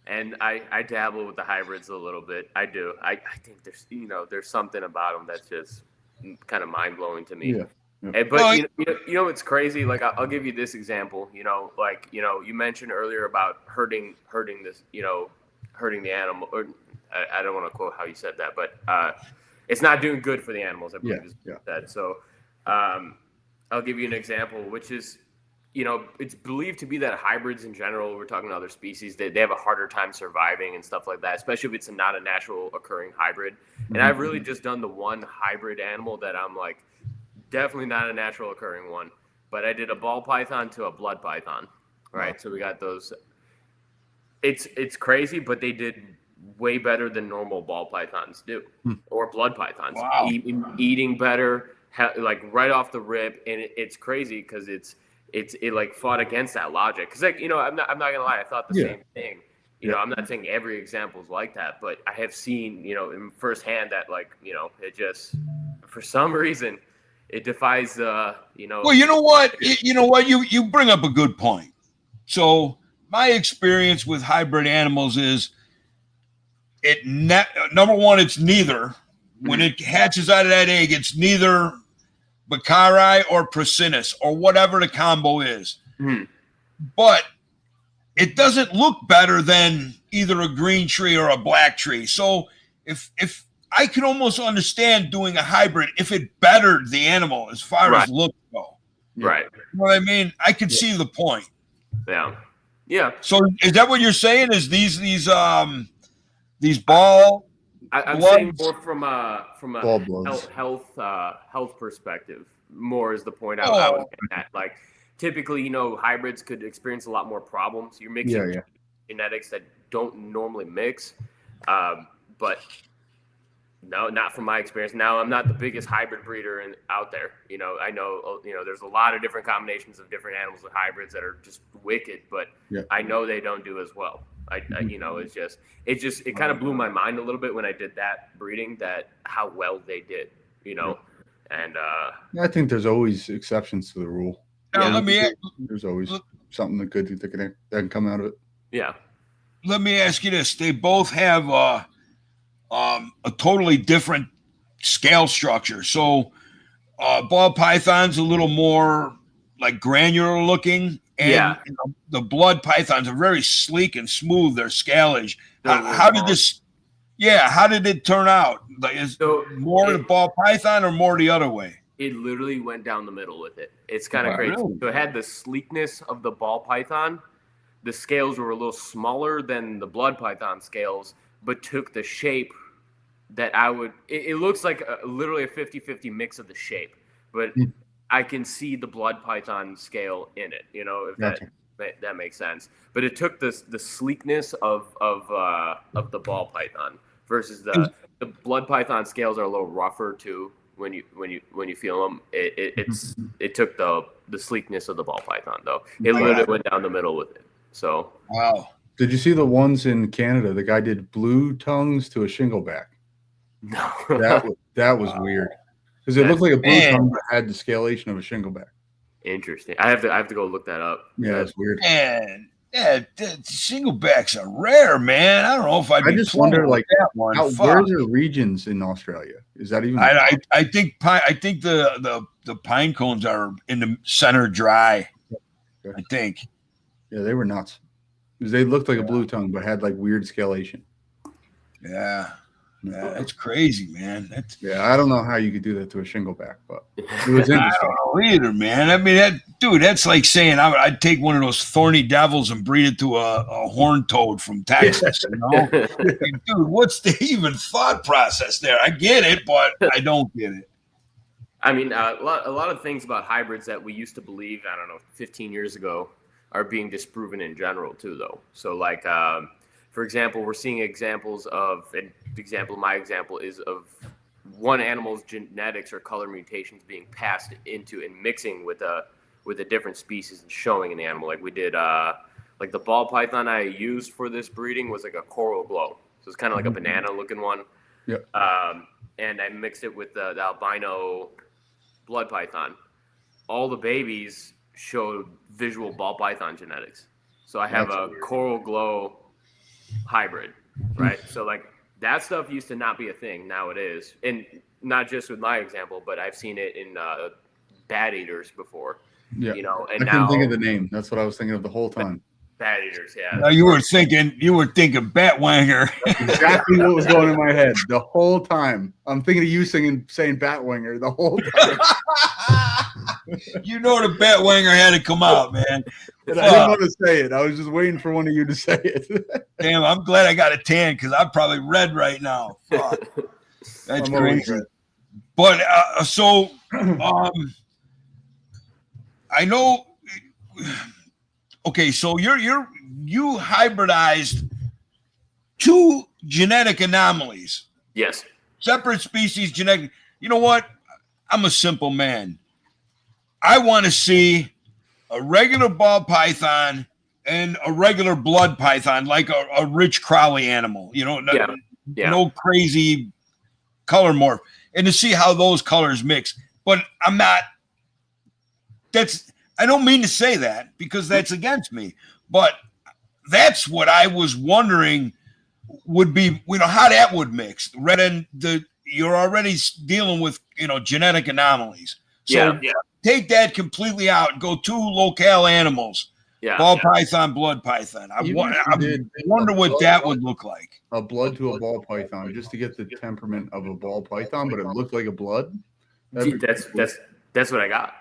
And I dabble with the hybrids a little bit. I do. I think there's something about them that's just kind of mind blowing to me. Yeah. But you know what's crazy? Like I'll give you this example. You mentioned earlier about hurting this. Hurting the animal. Or I don't want to quote how you said that, but it's not doing good for the animals. I believe is what you said. So I'll give you an example, which is, it's believed to be that hybrids in general, we're talking other species, they have a harder time surviving and stuff like that, especially if it's not a natural occurring hybrid. And I've really just done the one hybrid animal that I'm like, definitely not a natural occurring one. But I did a ball python to a blood python, right? Wow. So we got those. It's crazy, but they did way better than normal ball pythons do, or blood pythons. Wow. Eating better, like right off the rip, and it's crazy because it like fought against that logic. Because I'm not gonna lie, I thought the same thing. I'm not saying every example is like that, but I have seen in firsthand that it just for some reason it defies Well, you know what? You bring up a good point. So my experience with hybrid animals is number one, it's neither. When it hatches out of that egg, it's neither Beccari or Prasinus or whatever the combo is. But it doesn't look better than either a green tree or a black tree. So if I can almost understand doing a hybrid if it bettered the animal as far as looks go. Right. You know what I mean? I could see the point. Yeah. Yeah. So is that what you're saying? Is these ball? I'm saying more from a health perspective. More is the point I was getting at. Like typically, hybrids could experience a lot more problems. You're mixing genetics that don't normally mix. But no, not from my experience. Now, I'm not the biggest hybrid breeder out there. I know there's a lot of different combinations of different animals with hybrids that are just wicked, but I know they don't do as well. It kind of blew my mind a little bit when I did that breeding, that how well they did, and I think there's always exceptions to the rule. Now, there's always something good that can come out of it. Yeah. Let me ask you this: they both have a totally different scale structure. So, ball python's a little more like granular looking. And the blood pythons are very sleek and smooth. Their scalage. How did this? Yeah, how did it turn out? Like, is more the ball python or more the other way? It literally went down the middle with it. It's kind of crazy. Really? So it had the sleekness of the ball python. The scales were a little smaller than the blood python scales, but took the shape that it looks like literally a 50-50 mix of the shape, but I can see the blood python scale in it, if that makes sense. But it took the sleekness of the ball python versus the blood python scales are a little rougher too when you feel them. It took the sleekness of the ball python though. It literally went down the middle with it. So wow. Did you see the ones in Canada? The guy did blue tongues to a shingleback. No, that was weird. Because it looked like a blue tongue but had the scalation of a shingleback. Interesting. I have to go look that up. Yeah, it's weird. Man, shinglebacks are rare, man. I don't know if I just wonder, like, that one. Where's the regions in Australia? Is that even? I think the pine cones are in the center dry. Okay. I think. Yeah, they were nuts. Because they looked like a blue tongue but had like weird scalation. Yeah. That's crazy, man. I don't know how you could do that to a shingleback, but it was interesting. I don't know either, man. I mean, that's like saying I'd take one of those thorny devils and breed it to a horned toad from Texas. Dude, what's the even thought process there? I get it, but I don't get it. I mean, a lot of things about hybrids that we used to believe, 15 years ago, are being disproven in general too, though. So, like, for example, we're seeing examples of, and my example is of one animal's genetics or color mutations being passed into and mixing with a different species and showing in the animal. Like we did, like the ball python I used for this breeding was like a coral glow. So it's kind of like a banana looking one. Yeah. And I mixed it with the albino blood python. All the babies showed visual ball python genetics. So I have a coral glow hybrid, right? So like that stuff used to not be a thing. Now it is. And not just with my example, but I've seen it in bat eaters before. Yeah. You know, I and couldn't now think of the name. That's what I was thinking of the whole time. bat eaters, yeah. Now you were thinking Batwanger. Exactly what was going in my head the whole time. I'm thinking of you saying Batwinger the whole time. You know the Batwanger had to come out, man. And I didn't want to say it. I was just waiting for one of you to say it. Damn, I'm glad I got a tan because I'm probably red right now. Fuck. That's crazy. But I know. Okay, so you hybridized 2 genetic anomalies. Yes. Separate species genetic. You know what? I'm a simple man. I want to see a regular ball python and a regular blood python, like a Rich Crowley animal. You know, no crazy color morph, and to see how those colors mix. But I'm not. I don't mean to say that because that's against me, but that's what I was wondering would be, how that would mix. Red and you're already dealing with, genetic anomalies. So take that completely out. Go 2 locale animals. Yeah. Ball python, blood python. I wonder what that would look like. A blood to a ball python, just to get the temperament of a ball python, but it looked like a blood. That's what I got.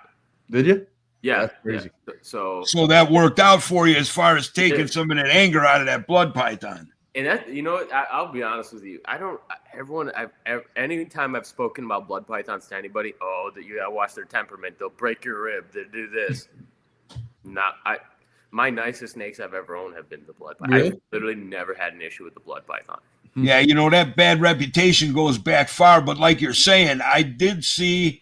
Did you? Yeah. That's crazy. Yeah. So that worked out for you as far as taking some of that anger out of that blood python. And that, I'll be honest with you. Anytime I've spoken about blood pythons to anybody, that you gotta watch their temperament. They'll break your rib. They do this. My nicest snakes I've ever owned have been the blood python. Really? I've literally never had an issue with the blood python. Yeah, that bad reputation goes back far. But like you're saying, I did see,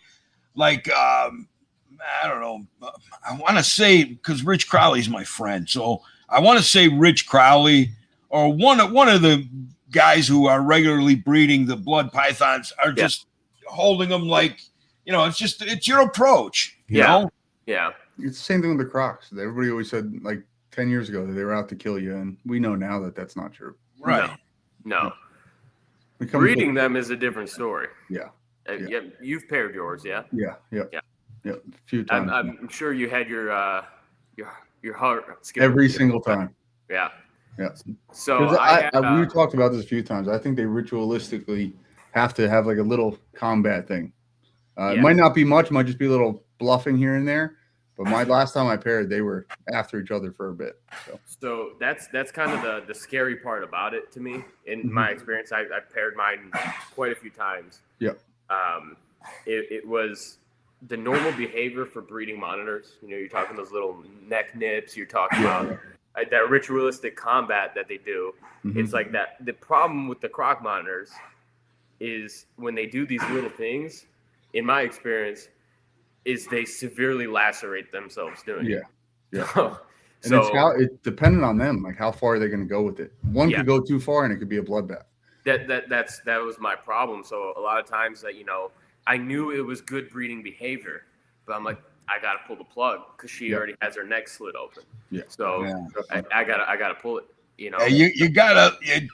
like, I don't know. I want to say, because Rich Crowley's my friend, so I want to say Rich Crowley or one of the guys who are regularly breeding the blood pythons are just holding them like, it's your approach. You know? Yeah. It's the same thing with the crocs. Everybody always said, like 10 years ago, that they were out to kill you, and we know now that that's not true. Right. No. Breeding them is a different story. Yeah. You've paired yours, yeah? Yeah. A few times. I'm sure you had your heart skipped every single time. Yeah. So we talked about this a few times. I think they ritualistically have to have like a little combat thing. It might not be much, might just be a little bluffing here and there. But my last time I paired, they were after each other for a bit. So that's kind of the scary part about it to me. In my experience, I paired mine quite a few times. Yeah. It was the normal behavior for breeding monitors. You're talking those little neck nips. You're talking about that ritualistic combat that they do. It's like that. The problem with the croc monitors is when they do these little things, in my experience, is they severely lacerate themselves doing it. Yeah. And it's dependent on them, like how far are they going to go with it. One could go too far and it could be a bloodbath. That was my problem. So a lot of times that, I knew it was good breeding behavior, but I'm like, I got to pull the plug because she already has her neck slit open. Yeah. So I gotta pull it. You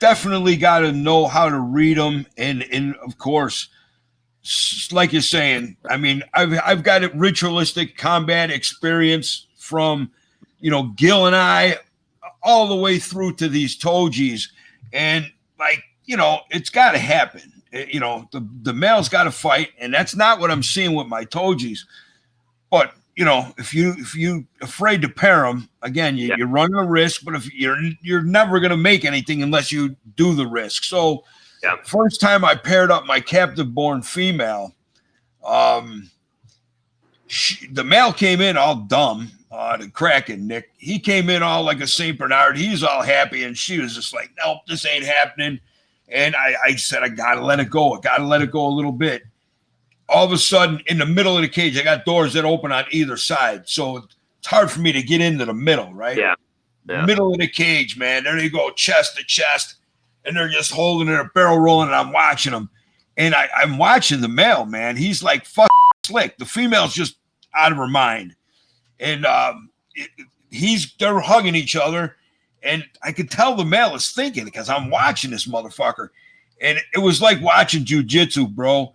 definitely gotta know how to read them. And of course, like you're saying, I mean, I've got a ritualistic combat experience from, Gil and I all the way through to these Tojis. And like, it's got to happen. The male's got to fight. And that's not what I'm seeing with my Tojis. But, if you afraid to pair them, again, you're running a risk. But if you're never going to make anything unless you do the risk. So first time I paired up my captive born female, the male came in all dumb. The Kraken, Nick, he came in all like a St. Bernard. He's all happy. And she was just like, nope, this ain't happening. And I said, I got to let it go. I got to let it go a little bit. All of a sudden, in the middle of the cage, I got doors that open on either side. So it's hard for me to get into the middle, right? Yeah. Middle of the cage, man. There they go, chest to chest. And they're just holding it, a barrel rolling, and I'm watching them. And I'm watching the male, man. He's like fucking slick. The female's just out of her mind. And they're hugging each other. And I could tell the male is thinking because I'm watching this motherfucker. And it was like watching jujitsu, bro.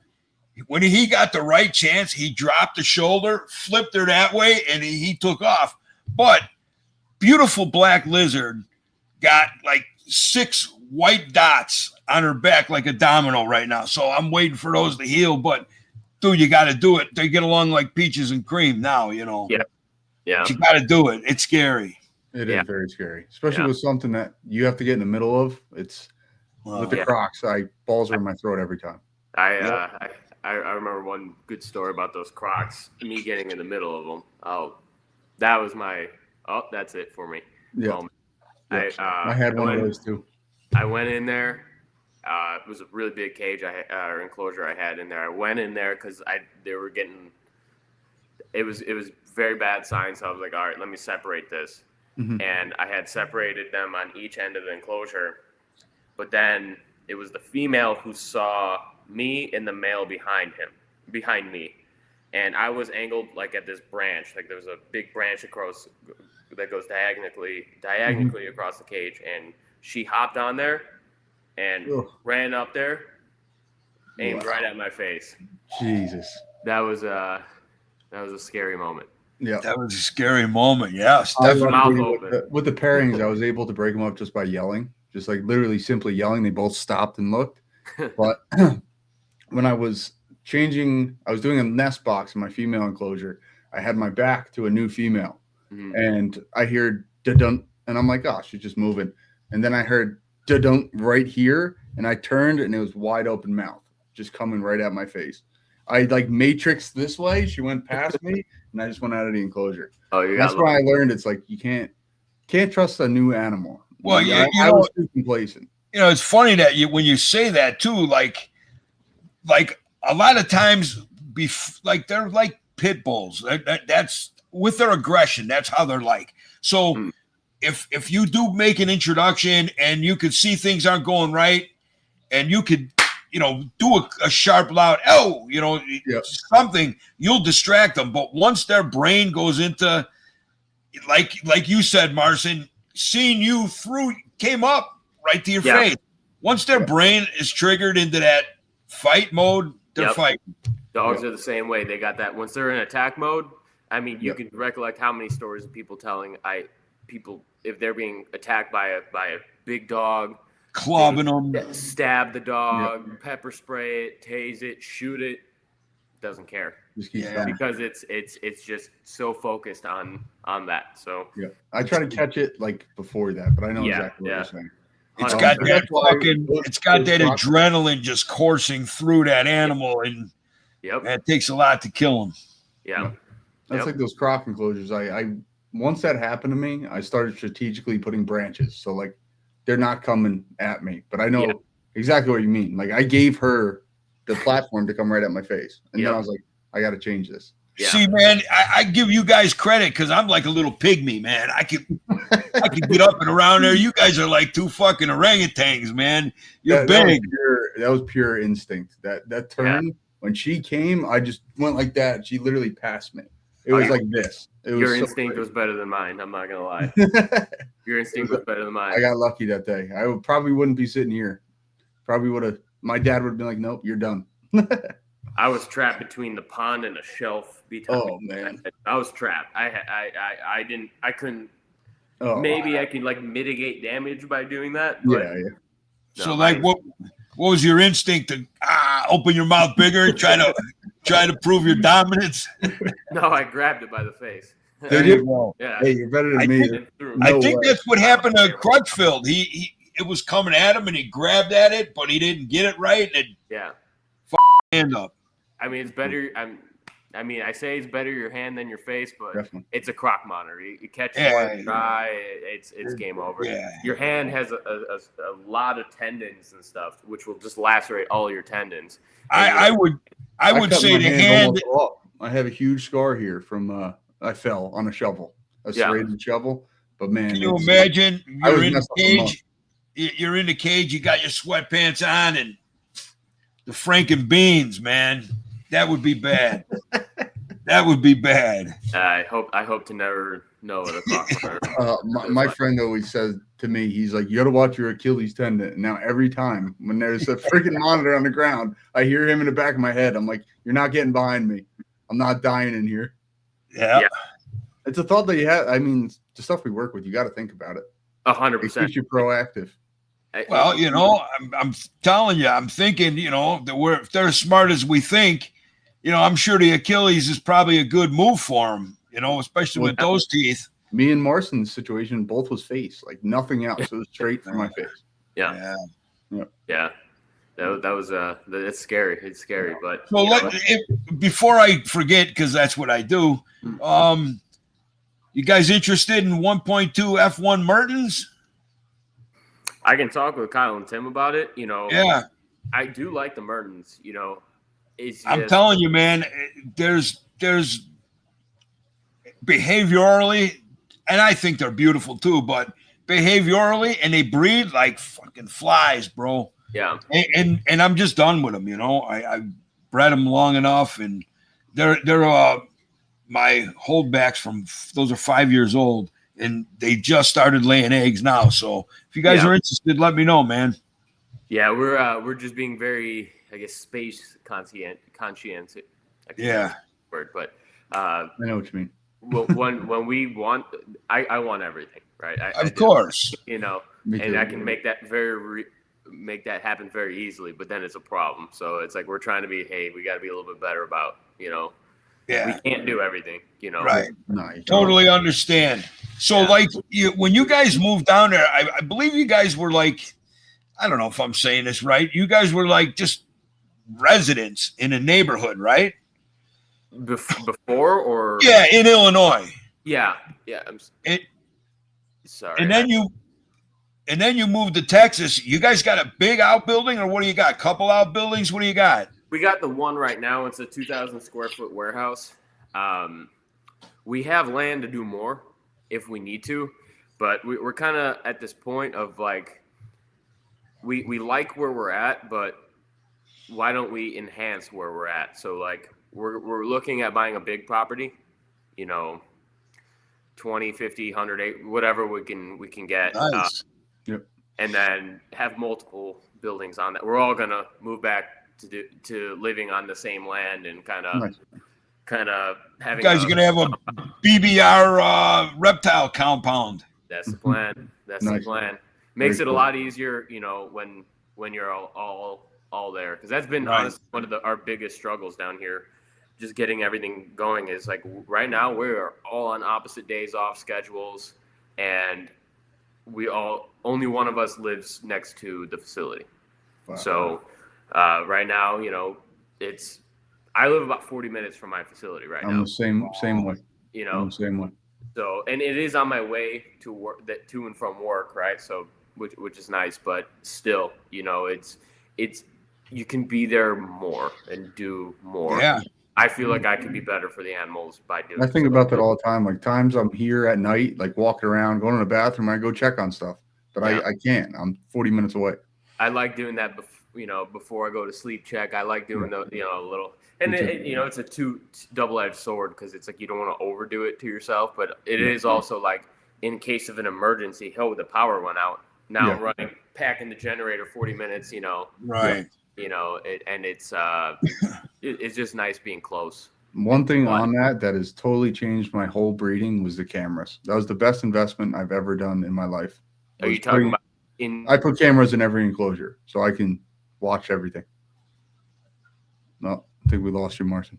When he got the right chance, he dropped the shoulder, flipped her that way, and he took off. But beautiful black lizard got like 6 white dots on her back like a domino right now. So I'm waiting for those to heal. But, dude, you got to do it. They get along like peaches and cream now, you know. Yeah. But you got to do it. It's scary. It is very scary, especially with something that you have to get in the middle of. It's with the Crocs. Balls are in my throat every time. I remember one good story about those Crocs. Me getting in the middle of them. Oh, that was my. Oh, that's it for me. Yeah. I had one of those too. I went in there. It was a really big cage or enclosure I had in there. I went in there because they were getting. It was very bad signs. So I was like, all right, let me separate this. Mm-hmm. And I had separated them on each end of the enclosure, but then it was the female who saw me and the male behind me, and I was angled like at this branch, like there was a big branch across that goes diagonally mm-hmm. across the cage, and she hopped on there and ran up there, aimed right at my face. Jesus, that was a scary moment. Yeah, that was a scary moment. Yes, definitely. With the pairings, I was able to break them up just by yelling, just like literally simply yelling. They both stopped and looked. But when I was doing a nest box in my female enclosure. I had my back to a new female, and I heard da-dunk, and I'm like, oh, she's just moving. And then I heard da-dunk right here, and I turned, and it was wide open mouth, just coming right at my face. I like matrixed this way. She went past me, and I just went out of the enclosure. Oh, that's why I learned it's like you can't trust a new animal. Well, I was too complacent. You know, it's funny that when you say that too, like a lot of times, they're like pit bulls. That's with their aggression. That's how they're like. So if you do make an introduction and you could see things aren't going right, and you could, do a sharp, loud, something, you'll distract them. But once their brain goes into, like you said, Marcin, seeing you came up right to your face. Once their brain is triggered into that fight mode, they're fighting. Dogs are the same way. They got that. Once they're in attack mode, I mean, you can recollect how many stories of people telling people if they're being attacked by a big dog, clubbing them, stab the dog, pepper spray it, tase it, shoot it, doesn't care. Because it's just so focused on that. So I try to catch it like before that, but I know exactly what you're saying. It's got that adrenaline just coursing through that animal, and it takes a lot to kill him. That's like those croc enclosures. I once that happened to me, I started strategically putting branches, so like they're not coming at me, but I know exactly what you mean. Like I gave her the platform to come right at my face, and then I was like, I got to change this. See, man, I give you guys credit because I'm like a little pygmy, man. I could get up and around there. You guys are like two fucking orangutans, man. You're big. That was pure instinct. That turn when she came, I just went like that. She literally passed me. It was like this. Your instinct was better than mine. I'm not gonna lie. Your instinct was better than mine. I got lucky that day. I probably wouldn't be sitting here. Probably would have. My dad would have been like, "Nope, you're done." I was trapped between the pond and a shelf. Oh man, I was trapped. I couldn't. Maybe I could like mitigate damage by doing that. But So what was your instinct to open your mouth bigger and try to prove your dominance? No, I grabbed it by the face. Did you? Yeah. Hey, you're better than me. I think that's what happened to Crutchfield. It was coming at him and he grabbed at it, but he didn't get it right. And hand up. I mean, it's better. I mean, I say it's better your hand than your face, but Definitely. it's a croc monitor. You catch Yeah. one dry, it's game over. Yeah. Your hand has a lot of tendons and stuff, which will just lacerate all your tendons. I would cut say my the hand hand. almost off. I have a huge scar here from I fell on a shovel, a serrated shovel. But man, Can you imagine? I You're was in the messed up a month. cage. You're in the cage. You got your sweatpants on and the Franken beans, man. That would be bad. That would be bad. I hope to never know what a croc monitor. My friend always says to me, he's like, "You got to watch your Achilles tendon." And now every time when there's a freaking monitor on the ground, I hear him in the back of my head. I'm like, "You're not getting behind me. I'm not dying in here." Yeah. It's a thought that you have. I mean, the stuff we work with, you got to think about it. 100%. It keeps you proactive. Well, I'm telling you, I'm thinking, that if they're as smart as we think, I'm sure the Achilles is probably a good move for them, especially with those teeth. Me and Marcin's situation, both was face, like nothing else. It was straight for my face. Yeah. That was that's scary. It's scary, but so before I forget, because that's what I do. You guys interested in 1.2 F1 Mertens? I can talk with Kyle and Tim about it. Yeah, I do like the Mertens. I'm telling you, man. There's behaviorally, and I think they're beautiful too, but behaviorally, and they breed like fucking flies, bro. Yeah. And I'm just done with them. I bred them long enough, and they're my holdbacks those are 5 years old, and they just started laying eggs now. So if you guys are interested, let me know, man. Yeah, we're just being very, I guess, space conscientious. Yeah. Word, but I know what you mean. when we want, I want everything, right? Of course. And I can make that make that happen very easily, but then it's a problem. So it's like we're trying to be, hey, we got to be a little bit better about, Yeah. we can't do everything, Right. No, Totally understand. So when you guys moved down there, I believe you guys were like, I don't know if I'm saying this right. You guys were like just residents in a neighborhood, right? Before or in Illinois. Yeah. Sorry. And then you moved to Texas. You guys got a big outbuilding, or what do you got? Couple outbuildings? What do you got? We got the one right now. It's a 2,000 square foot warehouse. We have land to do more if we need to, but we're kind of at this point of like, we like where we're at, but why don't we enhance where we're at? So like we're looking at buying a big property, 20, 50, 100, whatever we can get. Nice. And then have multiple buildings on that. We're all gonna move back to living on the same land and kind of having. You guys are gonna have a BBR reptile compound. That's the plan. That's the plan. Makes it a lot easier, when you're all there, because that's been honestly one of our biggest struggles down here. Just getting everything going is like right now we're all on opposite days off schedules, and only one of us lives next to the facility. Wow. So right now, I live about 40 minutes from my facility right now. I'm the same way. I'm the same way. So, and it is on my way to work, to and from work, right? So, which is nice, but still, it's you can be there more and do more. Yeah. I feel like I can be better for the animals by doing. I think about that all the time. Like times I'm here at night, like walking around, going to the bathroom, I go check on stuff, but I can't. I'm 40 minutes away. I like doing that, before I go to sleep check. I like doing the, a little, and it's a double-edged sword, because it's like you don't want to overdo it to yourself, but it is also like in case of an emergency, the power went out. Now I'm running, packing the generator 40 minutes, Right. It's just nice being close. One thing on that has totally changed my whole breeding was the cameras. That was the best investment I've ever done in my life. Are you talking about I put cameras in every enclosure so I can watch everything. No, I think we lost you, Marcin.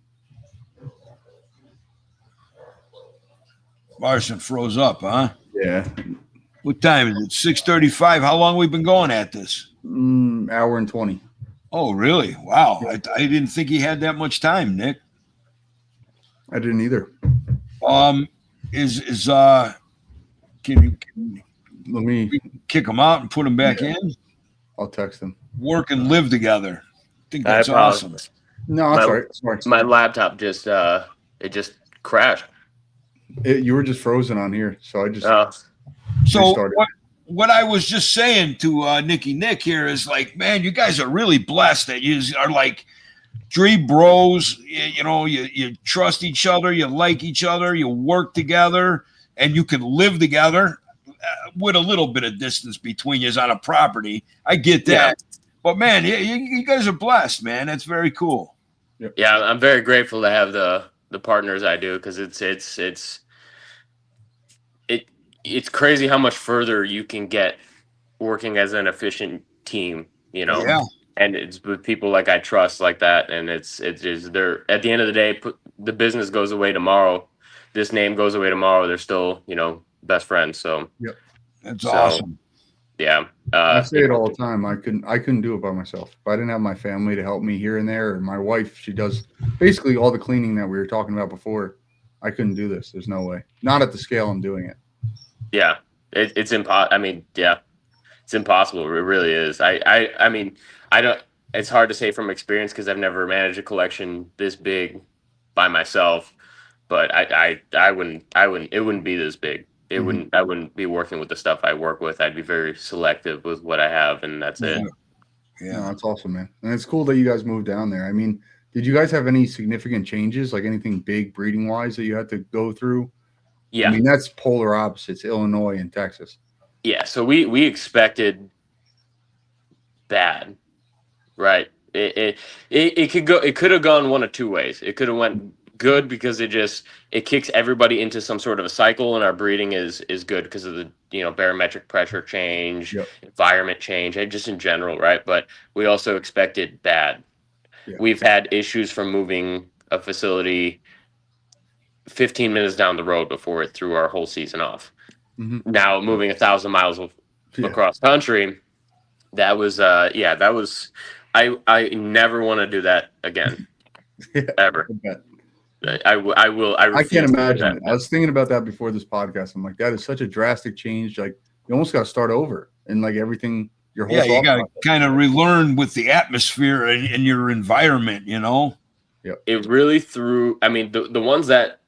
Marcin froze up, huh? Yeah. What time is it? 6:35. How long we been going at this? Hour and 20. Oh, really? Wow. I didn't think he had that much time, Nick. I didn't either. Can you Let me. kick them out and put them back in? I'll text them. Work and live together. I think I that's awesome. apologize. No, that's all right. Sorry. My laptop just it just crashed. You were just frozen on here, so I just. So restarted. what I was just saying to Nicky Nick here is like, man, you guys are really blessed that you are like three bros. You trust each other, you like each other, you work together, and you can live together with a little bit of distance between you on a property. I get that. Yeah. But man, you guys are blessed, man. That's very cool. Yep. Yeah, I'm very grateful to have the partners I do, because it's crazy how much further you can get working as an efficient team, Yeah. And it's with people like I trust like that, and it's just they're at the end of the day, the business goes away tomorrow, this name goes away tomorrow, they're still best friends. So yep, that's awesome. Yeah, I say it all the time. I couldn't do it by myself. If I didn't have my family to help me here and there, and my wife, she does basically all the cleaning that we were talking about before. I couldn't do this. There's no way. Not at the scale I'm doing it. Yeah, it's impossible. I mean, yeah, it's impossible. It really is. I mean, I don't. It's hard to say from experience because I've never managed a collection this big by myself. But I wouldn't. It wouldn't be this big. It wouldn't. I wouldn't be working with the stuff I work with. I'd be very selective with what I have, and that's it. Yeah, no, that's awesome, man. And it's cool that you guys moved down there. I mean, did you guys have any significant changes, like anything big breeding wise that you had to go through? Yeah, I mean, that's polar opposites, Illinois and Texas. Yeah, so we expected bad, right? It could have gone one of two ways. It could have went good because it kicks everybody into some sort of a cycle, and our breeding is good because of the barometric pressure change, environment change, and just in general, right? But we also expected bad. Yeah. We've had issues from moving a facility 15 minutes down the road before it threw our whole season off. Mm-hmm. Now moving 1,000 miles across country, that was I never want to do that again, ever. I will. I can't imagine it. I was thinking about that before this podcast. I'm like, that is such a drastic change. Like, you almost got to start over and like everything. Your whole you got to kind of relearn with the atmosphere and your environment. Yeah. It really threw. I mean, the ones that,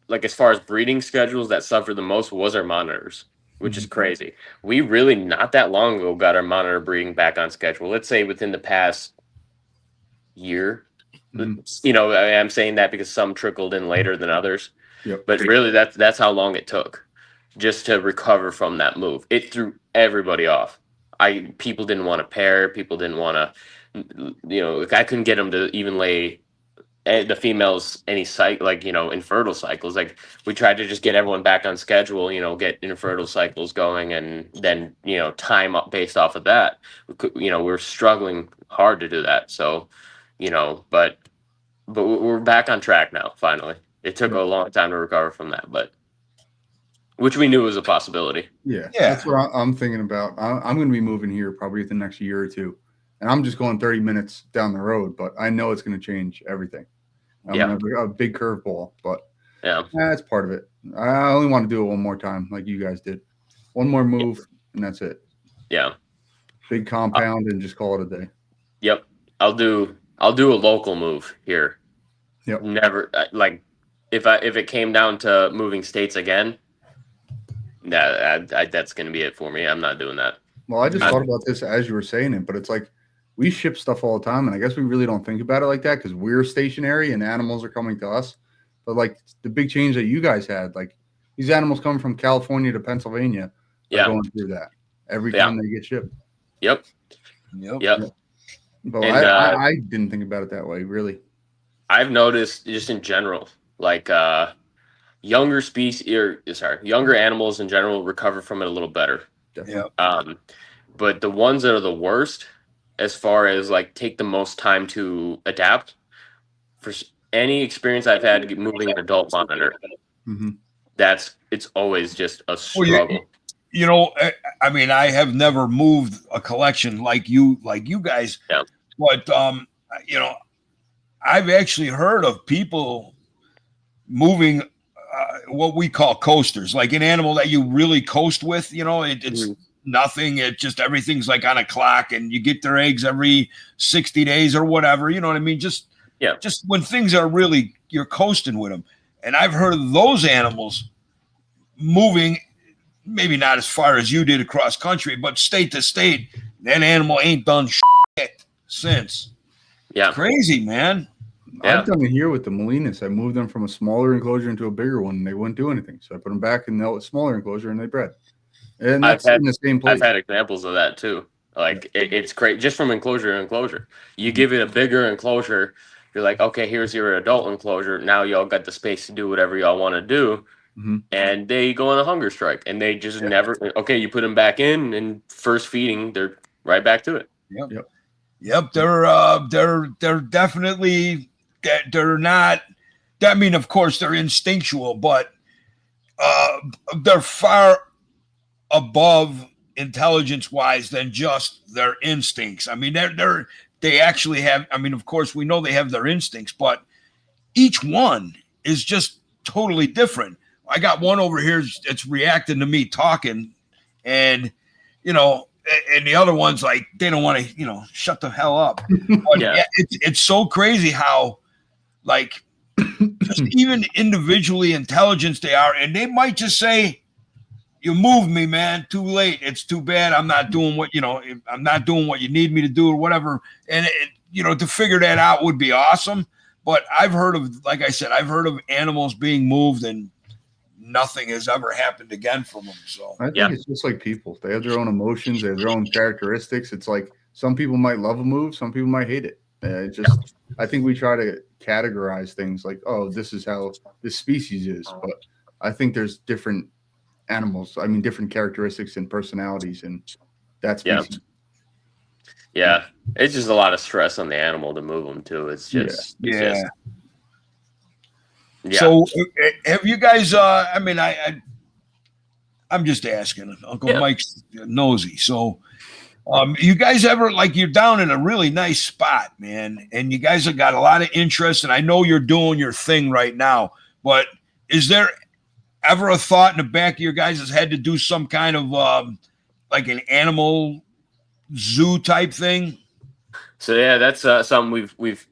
like, as far as breeding schedules that suffered the most was our monitors, which is crazy. We really not that long ago got our monitor breeding back on schedule. Let's say within the past year. I'm saying that because some trickled in later than others. Yep. But really, that's how long it took just to recover from that move. It threw everybody off. People didn't want to pair. People didn't want to, I couldn't get them to even lay the females any cycle, like, infertile cycles. Like, we tried to just get everyone back on schedule, get infertile cycles going, and then, time up based off of that. We're struggling hard to do that. So, but we're back on track now, finally. It took a long time to recover from that, but which we knew was a possibility. Yeah. That's what I'm thinking about. I'm going to be moving here probably within the next year or two. And I'm just going 30 minutes down the road, but I know it's going to change everything. I'm going to have a big curveball, but that's part of it. I only want to do it one more time, like you guys did. One more move, and that's it. Yeah. Big compound and just call it a day. Yep. I'll do a local move here. Yep. Never, like, if it came down to moving states again, that's going to be it for me. I'm not doing that. Well, I just thought about this as you were saying it, but it's like, we ship stuff all the time, and I guess we really don't think about it like that because we're stationary and animals are coming to us. But like the big change that you guys had, like these animals coming from California to Pennsylvania, are going through that every time they get shipped. Yep. But I didn't think about it that way, really. I've noticed just in general, like younger animals in general recover from it a little better. Definitely. But the ones that are the worst, as far as like take the most time to adapt, for any experience I've had moving an adult monitor, it's always just a struggle. I mean, I have never moved a collection like you guys, but I've actually heard of people moving what we call coasters, like an animal that you really coast with. You know, it's nothing. It just everything's like on a clock, and you get their eggs every 60 days or whatever. You know what I mean? Just when things are really, you're coasting with them. And I've heard of those animals moving, maybe not as far as you did across country, but state to state. That animal ain't done shit since. Yeah. Crazy, man. I've done it here with the Molinas. I moved them from a smaller enclosure into a bigger one, and they wouldn't do anything. So I put them back in the smaller enclosure, and they bred. And that's in the same place. I've had examples of that too. Like it's great, just from enclosure to enclosure. You give it a bigger enclosure, you're like, okay, here's your adult enclosure. Now y'all got the space to do whatever y'all want to do. And they go on a hunger strike, and they just never. Okay, you put them back in, and first feeding, they're right back to it. Yep. They're definitely. They're not. I mean, of course, they're instinctual, but they're far above intelligence-wise than just their instincts. I mean, they actually have. I mean, of course, we know they have their instincts, but each one is just totally different. I got one over here. It's reacting to me talking, and and the other one's like they don't want to, shut the hell up. But it's so crazy how, like, just even individually intelligent they are, and they might just say, "You moved me, man. Too late. It's too bad. I'm not doing what I'm not doing what you need me to do, or whatever." And to figure that out would be awesome. But I've heard of, like I said, animals being moved and nothing has ever happened again from them. So I think it's just like people. They have their own emotions, they have their own characteristics. It's like some people might love a move, some people might hate it. I think we try to categorize things like, oh, this is how this species is. But I think there's different animals. I mean, different characteristics and personalities in that species. Yeah, it's just a lot of stress on the animal to move them too. It's just So have you guys? I mean, I'm just asking. Uncle Mike's nosy. So, you guys ever, like, you're down in a really nice spot, man, and you guys have got a lot of interest, and I know you're doing your thing right now. But is there ever a thought in the back of your guys' head to do some kind of like an animal zoo type thing? So that's something we've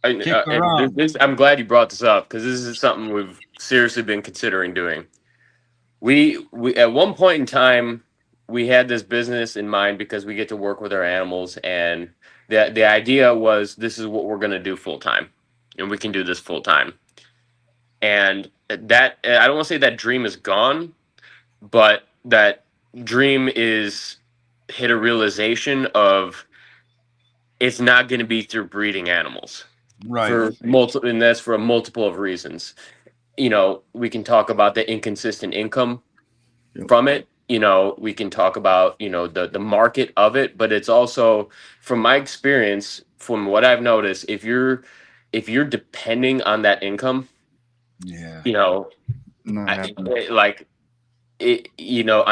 I'm glad you brought this up, because this is something we've seriously been considering doing. We at one point in time, we had this business in mind because we get to work with our animals, and the idea was, this is what we're going to do full time, and we can do this full time. And that, I don't want to say that dream is gone, but that dream is hit a realization of it's not going to be through breeding animals. Right. And that's for a multiple of reasons. We can talk about the inconsistent income from it. We can talk about, the market of it, but it's also, from my experience, from what I've noticed, if you're depending on that income, on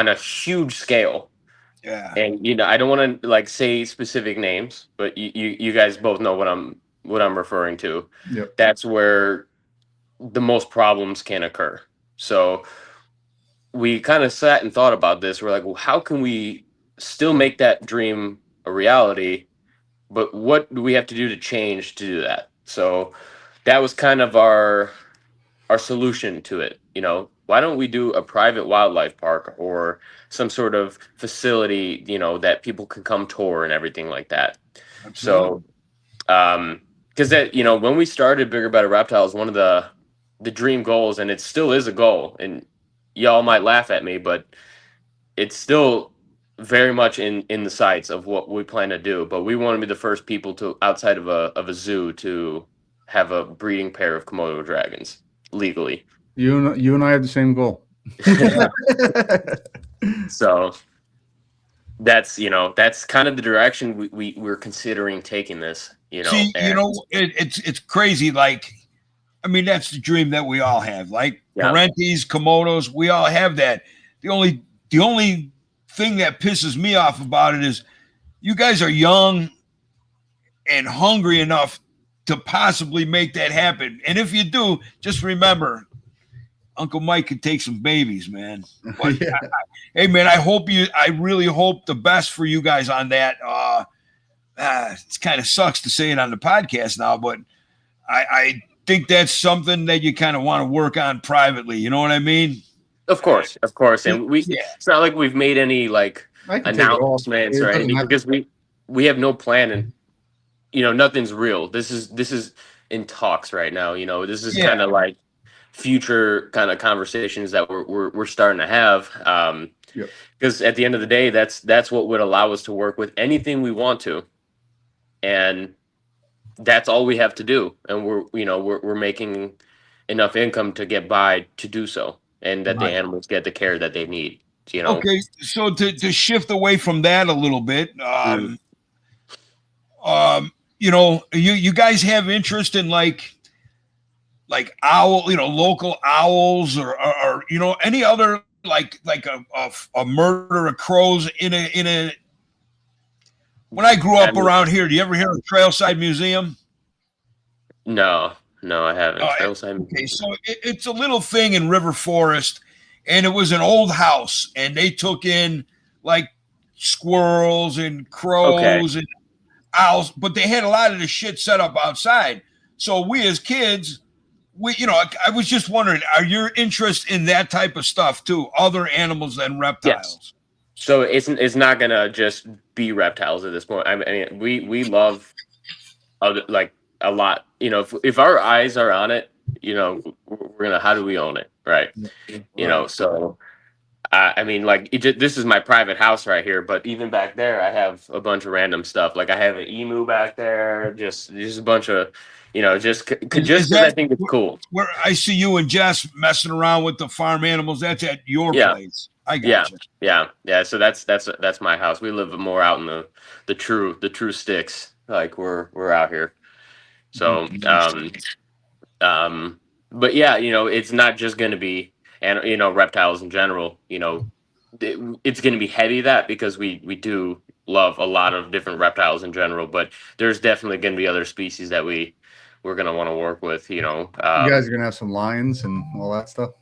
a huge scale. Yeah. And I don't want to say specific names, but you guys both know what I'm referring to. Yep. That's where the most problems can occur. So we kind of sat and thought about this. We're like, well, how can we still make that dream a reality? But what do we have to do to change to do that? So that was kind of our solution to it. Why don't we do a private wildlife park or some sort of facility, that people can come tour and everything like that. Absolutely. So, because when we started Bigger Better Reptiles, one of the dream goals, and it still is a goal, and y'all might laugh at me, but it's still very much in the sights of what we plan to do. But we want to be the first people to, outside of a zoo, to have a breeding pair of Komodo dragons legally. You and I have the same goal. So that's kind of the direction we're considering taking this. See, it's crazy. Like, I mean, that's the dream that we all have. Like Parentes, Komodos, we all have that. The only thing that pisses me off about it is you guys are young and hungry enough to possibly make that happen. And if you do, just remember, Uncle Mike could take some babies, man. But Yeah. hey, man, I really hope the best for you guys on that. It kind of sucks to say it on the podcast now, but I think that's something that you kind of want to work on privately. You know what I mean? Of course. And it's not like we've made any like I can take it off. announcements It or doesn't anything matter. because we have no plan, and nothing's real. This is in talks right now. This is kind of like future kind of conversations that we're starting to have. Yep. Because at the end of the day, that's what would allow us to work with anything we want to, and that's all we have to do. And we're making enough income to get by to do so, and that the animals get the care that they need. Okay, so to shift away from that a little bit, you guys have interest in like owl, local owls or any other like a murder of crows in a. When I grew up around here, do you ever hear of Trailside Museum? No, I haven't. Okay, so it's a little thing in River Forest, and it was an old house, and they took in like squirrels and crows and owls, but they had a lot of the shit set up outside. So we as kids, I was just wondering, are your interest in that type of stuff too, other animals than reptiles? Yes. So it's not gonna just be reptiles at this point. I mean, we love like a lot. If our eyes are on it, we're gonna. How do we own it, right? So. I mean, like this is my private house right here, but even back there, I have a bunch of random stuff. Like I have an emu back there, just a bunch of, just because I think it's cool. Where I see you and Jess messing around with the farm animals, that's at your place. I got you. Yeah. So that's my house. We live more out in the true sticks. Like we're out here. So but yeah, it's not just going to be. And reptiles in general, it's going to be heavy because we do love a lot of different reptiles in general, but there's definitely going to be other species that we're going to want to work with. You guys are gonna have some lions and all that stuff.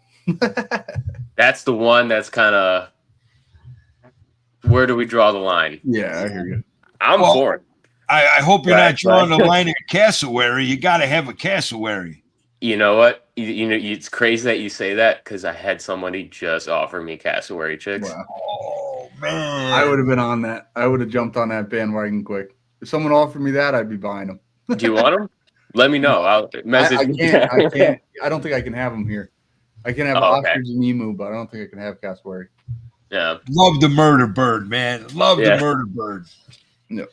That's the one that's kind of where do we draw the line? Yeah, I hear you. I'm for it. I hope you're not drawing the line at cassowary. You got to have a cassowary. You know what? It's crazy that you say that because I had somebody just offer me cassowary chicks. Wow. Oh man! I would have been on that. I would have jumped on that bandwagon quick. If someone offered me that, I'd be buying them. Do you want them? Let me know. I'll message. I can't. I don't think I can have them here. I can have ostrich and emu, but I don't think I can have cassowary. Yeah. Love the murder bird, man. Love the murder bird. No.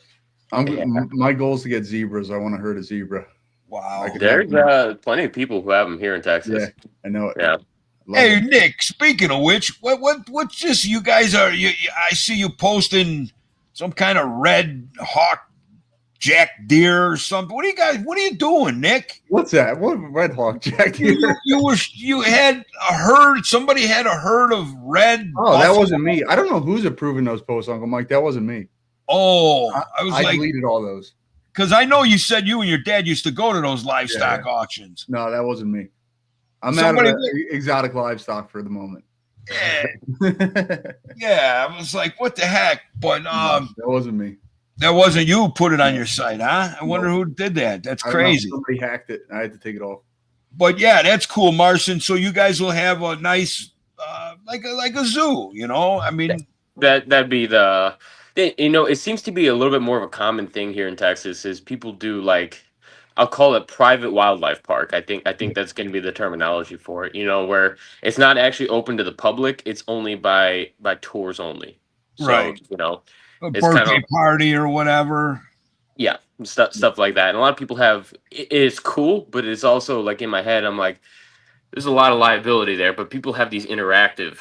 My goal is to get zebras. I want to herd a zebra. Wow. There's plenty of people who have them here in Texas. Yeah, I know it. Yeah. Hey, Nick, speaking of which, what's this you guys are, I see you posting some kind of red hawk jack deer or something. What are you doing, Nick? What's that? What red hawk jack deer? You had a herd, somebody had a herd of red. Oh, that wasn't me. I don't know who's approving those posts, Uncle Mike. That wasn't me. Oh, I deleted all those. Because I know you said you and your dad used to go to those livestock auctions. No, that wasn't me. I'm out of exotic livestock for the moment. Yeah. Yeah, I was like, what the heck? But that wasn't me. That wasn't you who put it on your site, huh? I wonder who did that. That's crazy. Somebody hacked it. I had to take it off. But yeah, that's cool, Marcin. So you guys will have a nice, like a zoo, I mean, that'd be the. It seems to be a little bit more of a common thing here in Texas is people do like, I'll call it private wildlife park. I think that's going to be the terminology for it, where it's not actually open to the public. It's only by tours only. So, right. A birthday party or whatever. Yeah. Stuff like that. And a lot of people it's cool, but it's also like in my head, I'm like, there's a lot of liability there, but people have these interactive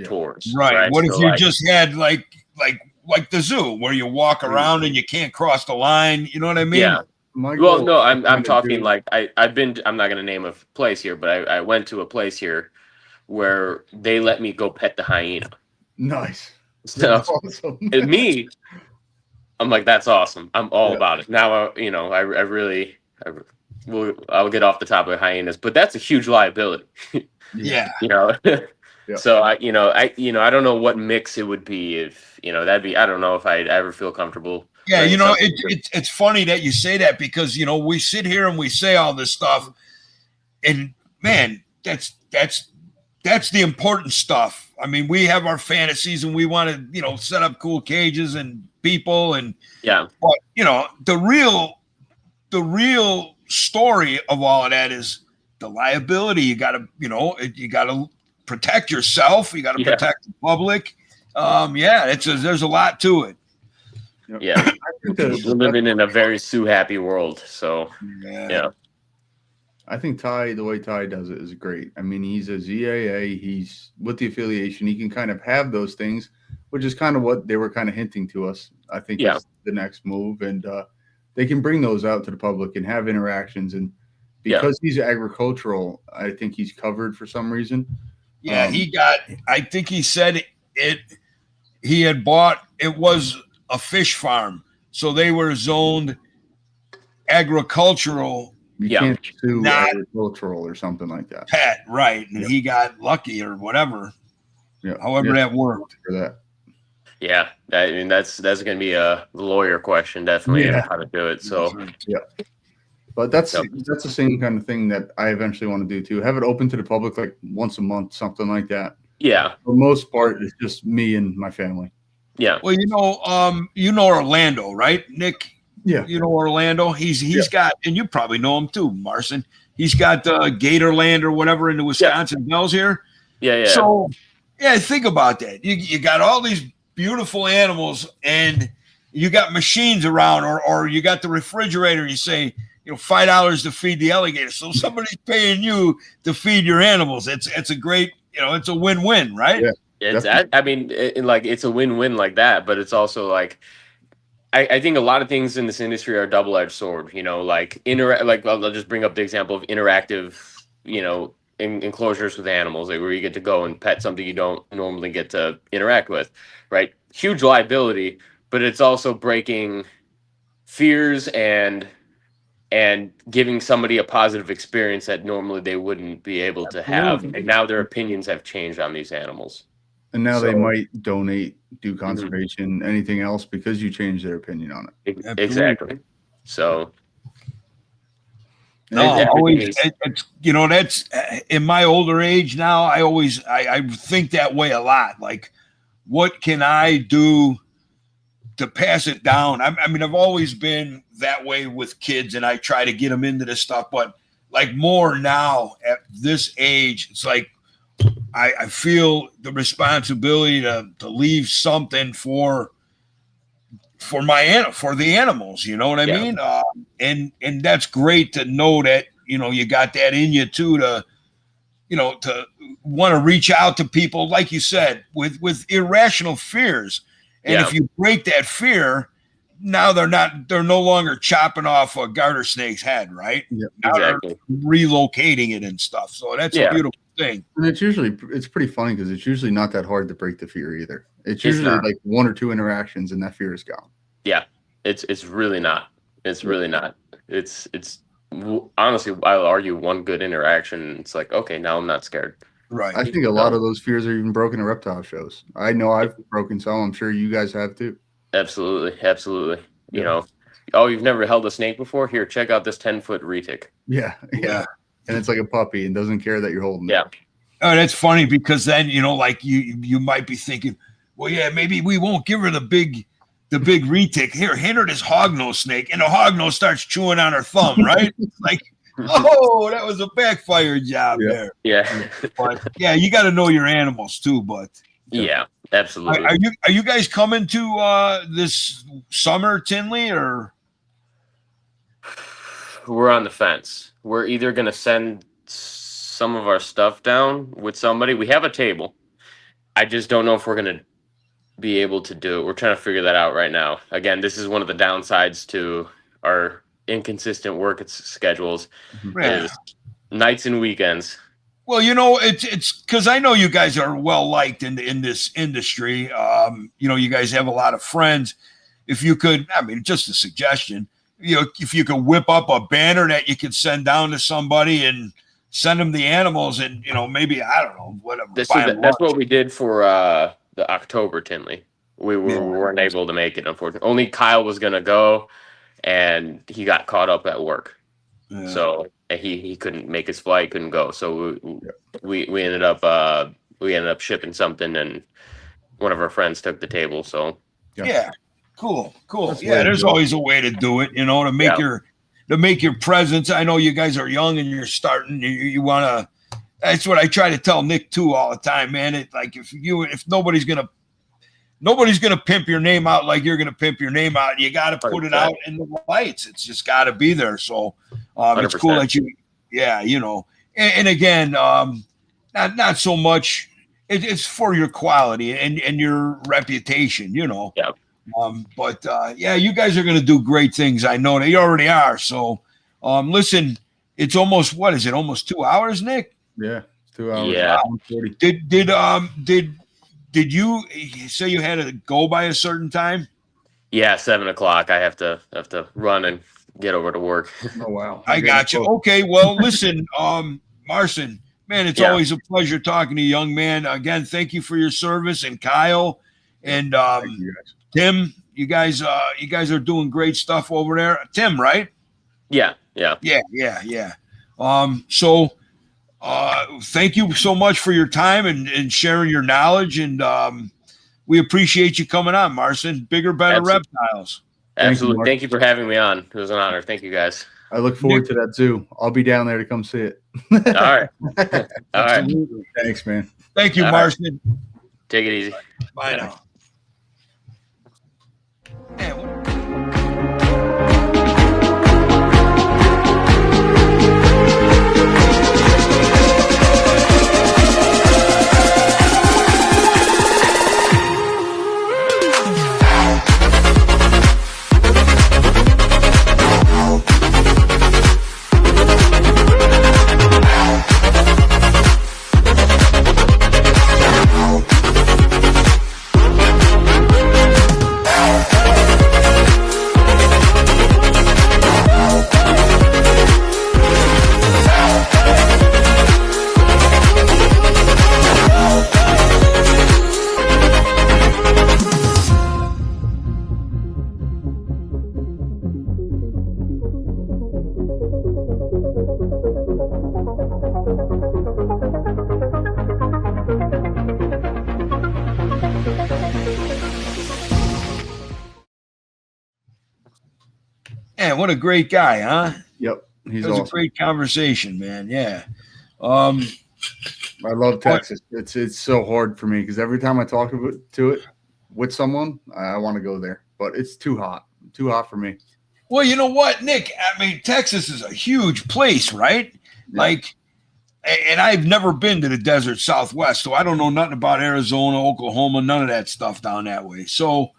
tours. Right. What if you just had like the zoo where you walk around and you can't cross the line? You know what I mean? Yeah. Well, no, I'm talking like I'm not going to name a place here, but I went to a place here where they let me go pet the hyena. Nice. So awesome. I'm like, that's awesome. I'm all about it. Now, I I'll get off the topic of hyenas, but that's a huge liability. Yeah. You know. Yeah. So I don't know what mix it would be if, I don't know if I'd ever feel comfortable. Yeah, writing something. it's funny that you say that because we sit here and we say all this stuff, and man, that's the important stuff. I mean, we have our fantasies and we want to set up cool cages and people and yeah, but the real story of all of that is the liability. You gotta protect yourself. You gotta protect the public. There's a lot to it. Yeah, we're living in a very Sue happy world. So yeah. I think Ty, the way Ty does it is great. I mean, he's a ZAA. He's with the affiliation. He can kind of have those things, which is kind of what they were kind of hinting to us. I think is the next move, and they can bring those out to the public and have interactions. And because he's agricultural, I think he's covered for some reason. Yeah, I think he said it. He had bought. It was a fish farm, so they were zoned agricultural. You can't sue agricultural or something like that. Pet, right? And he got lucky or whatever. Yeah, however that worked for that. Yeah, I mean that's going to be a lawyer question, definitely, how to do it. So but that's the same kind of thing that I eventually want to do too. Have it open to the public like once a month, something like that. Yeah, for the most part, it's just me and my family. Yeah. Well, Orlando, right, Nick? Yeah. Orlando. He's got, and you probably know him too, Marcin. He's got Gatorland or whatever in the Wisconsin Dells here. Yeah. So, think about that. You got all these beautiful animals, and you got machines around, or you got the refrigerator. You say, $5 to feed the alligator. So somebody's paying you to feed your animals. It's a great, it's a win-win, right? Yeah. It's a win-win like that, but it's also like I think a lot of things in this industry are a double-edged sword. I'll just bring up the example of interactive, enclosures with animals, where you get to go and pet something you don't normally get to interact with, right? Huge liability, but it's also breaking fears and giving somebody a positive experience that normally they wouldn't be able to have. And now their opinions have changed on these animals. And now they might donate, do conservation, anything else because you changed their opinion on it. Exactly. So. That's in my older age now. I think that way a lot. Like, what can I do to pass it down? I mean, I've always been that way with kids, and I try to get them into this stuff. But like more now at this age, it's like I feel the responsibility to leave something for the animals. You know what I mean? And that's great to know that you got that in you too, to want to reach out to people, like you said, with irrational fears. And if you break that fear, now they're no longer chopping off a garter snake's head, right? Yeah, now exactly. They're relocating it and stuff. So that's a beautiful thing. And it's pretty funny because it's usually not that hard to break the fear either. It's usually like one or two interactions and that fear is gone. Yeah, it's really not. It's really not. It's honestly, I'll argue one good interaction. It's like, okay, now I'm not scared. Right. I think a lot of those fears are even broken at reptile shows. I know I've broken some. I'm sure you guys have too. Absolutely. Yeah. You've never held a snake before? Here, check out this 10-foot retic. Yeah. And it's like a puppy and doesn't care that you're holding it. Oh, that's funny because then like you might be thinking, well, yeah, maybe we won't give her the big retic. Here, hand her this hognose snake, and the hognose starts chewing on her thumb, right? Like, oh, that was a backfire job there. Yeah. But you got to know your animals too. But yeah, absolutely. Are you guys coming to this summer, Tinley, or? We're on the fence. We're either going to send some of our stuff down with somebody. We have a table. I just don't know if we're going to be able to do it. We're trying to figure that out right now. Again, this is one of the downsides to our inconsistent work schedules. Is nights and weekends. Well, it's because I know you guys are well liked in this industry. You guys have a lot of friends. If you could, I mean, just a suggestion, if you could whip up a banner that you could send down to somebody and send them the animals, and maybe I don't know whatever. That's what we did for the October Tinley. We weren't able to make it, unfortunately. Only Kyle was gonna go, and he got caught up at work, so he couldn't make his flight, couldn't go. So we ended up shipping something, and one of our friends took the table. So cool. That's There's always a way to do it, to make your presence. I know you guys are young and you're starting. You want to. That's what I try to tell Nick too all the time, man. It's like if nobody's gonna pimp your name out like you're gonna pimp your name out. You got to put it out in the lights. It's just got to be there. So it's cool that you, and again, not so much. It's for your quality and your reputation, Yeah. But you guys are gonna do great things. I know that you already are. So, listen, it's almost what is it? Almost 2 hours, Nick? Yeah, 2 hours. Yeah. Did you say you had to go by a certain time? Yeah, 7 o'clock. I have to run and get over to work. Oh wow. I got you. Okay, well, listen, Marcin, man, it's always a pleasure talking to you, young man. Again, thank you for your service, and Kyle and Tim. You guys are doing great stuff over there. Tim, right? Yeah. So thank you so much for your time and sharing your knowledge, and we appreciate you coming on, Marcin. Bigger, better reptiles. Absolutely. Thank you for having me on. It was an honor. Thank you, guys. I look forward to that zoo. I'll be down there to come see it. All right. All right. Thanks, man. Thank you, Marcin. Take it easy. Bye now. Man, what a great guy, huh? Yep. It was a great conversation, man. Yeah. I love Texas. It's so hard for me because every time I talk to it with someone, I want to go there, but it's too hot for me. Well, you know what, Nick? I mean, Texas is a huge place, right? Yeah. And I've never been to the desert Southwest, so I don't know nothing about Arizona, Oklahoma, none of that stuff down that way. So,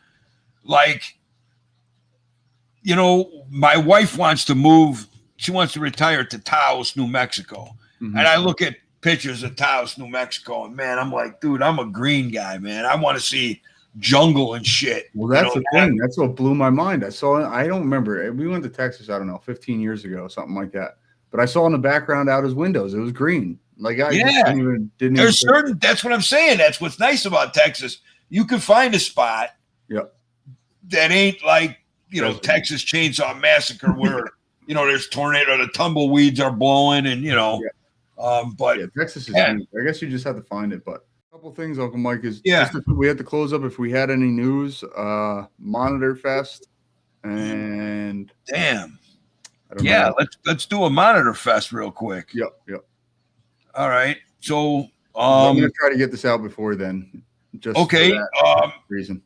my wife wants to move. She wants to retire to Taos, New Mexico. Mm-hmm. And I look at pictures of Taos, New Mexico, and man, I'm like, dude, I'm a green guy, man. I want to see jungle and shit. Well, that's the thing. That's what blew my mind. I don't remember. We went to Texas, I don't know, 15 years ago, something like that. But I saw in the background out his windows, it was green. Didn't even that's what I'm saying. That's what's nice about Texas. You can find a spot that ain't like, Texas Chainsaw Massacre where, there's tornado, the tumbleweeds are blowing and, Texas is, I guess you just have to find it. But a couple things, Uncle Mike, is we had to close up if we had any news, Monitor Fest and let's do a Monitor Fest real quick. Yep. All right. So I'm gonna try to get this out before then. Just okay. For that reason.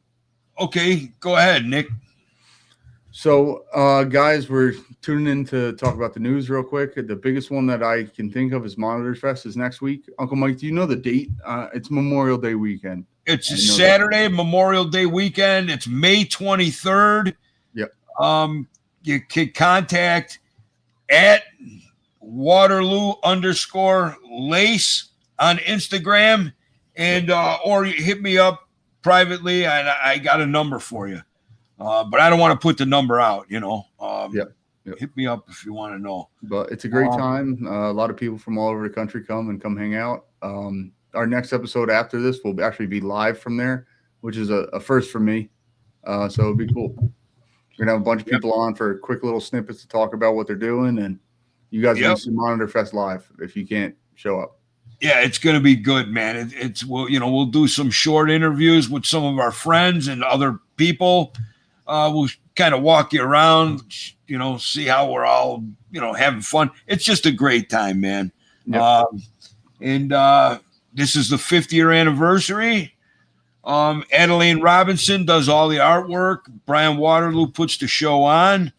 Okay, go ahead, Nick. So, guys, we're tuning in to talk about the news real quick. The biggest one that I can think of is Monitor Fest is next week. Uncle Mike, do you know the date? It's Memorial Day weekend. It's a Saturday, Memorial Day weekend. It's May 23rd. Yep. You can contact at Waterloo_lace on Instagram, and or you hit me up privately, and I got a number for you. But I don't want to put the number out, Yep. Hit me up if you want to know. But it's a great time. A lot of people from all over the country come hang out. Our next episode after this will actually be live from there, which is a first for me. So it'll be cool. We're gonna have a bunch of people on for quick little snippets to talk about what they're doing, and you guys will see Monitor Fest live if you can't show up. Yeah, it's gonna be good, man. We'll do some short interviews with some of our friends and other people. We'll kind of walk you around, see how we're all, having fun. It's just a great time, man. Yep. And this is the 50th anniversary. Adeline Robinson does all the artwork. Brian Waterloo puts the show on.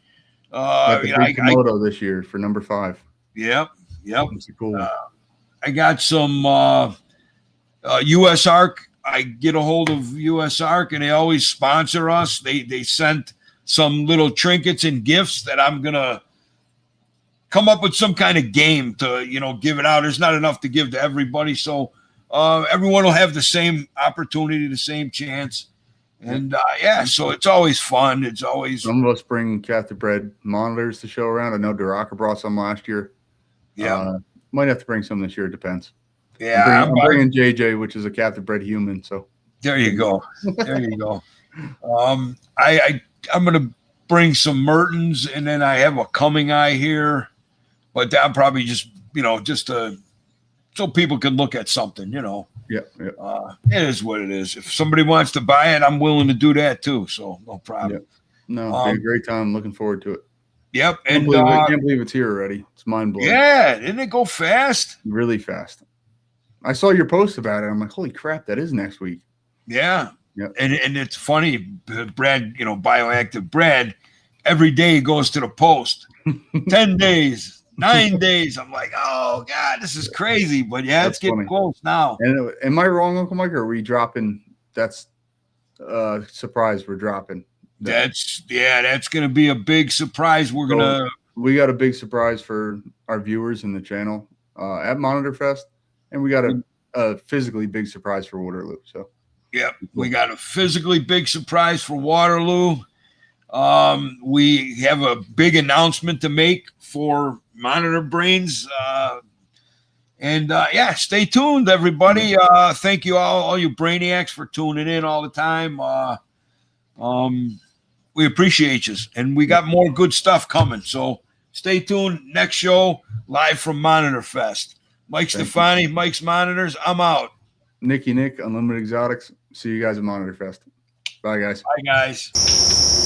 Got the big Komodo this year for number 5. Yep. It's cool. I got some USARK. I get a hold of USARK, and they always sponsor us. They sent some little trinkets and gifts that I'm gonna come up with some kind of game to give it out. There's not enough to give to everybody, so everyone will have the same opportunity, the same chance, and so it's always fun. It's always some of us bring captive bred monitors to show around. I know Duraka brought some last year. Might have to bring some this year. It depends. Yeah, I'm bringing JJ, which is a captive bred human. So there you go. I'm gonna bring some Mertens, and then I have a Coming Eye here, but that probably just so people can look at something. Yeah. It is what it is. If somebody wants to buy it, I'm willing to do that too. So no problem. Yep. No, it'll be a great time. Looking forward to it. Yep. I can't believe it's here already. It's mind blowing. Yeah, didn't it go fast? Really fast. I saw your post about it. I'm like, holy crap, that is next week. Yeah. Yep. And it's funny, Brad, Bioactive Brad, every day he goes to the post. 10 days, 9 days. I'm like, oh God, this is crazy. But it's getting close now. And am I wrong, Uncle Mike? Or are we dropping? That's surprise we're dropping. That's going to be a big surprise. We got a big surprise for our viewers in the channel at Monitor Fest, and we got a physically big surprise for Waterloo. So we got a physically big surprise for Waterloo. We have a big announcement to make for Monitor Brains. Stay tuned, everybody. Thank you all you brainiacs for tuning in all the time. We appreciate you, and we got more good stuff coming. So stay tuned. Next show, live from Monitor Fest. Mike Stefani, Mike's Monitors. I'm out. Nicky Nick, Unlimited Exotics. See you guys at Monitor Fest. Bye, guys. Bye, guys.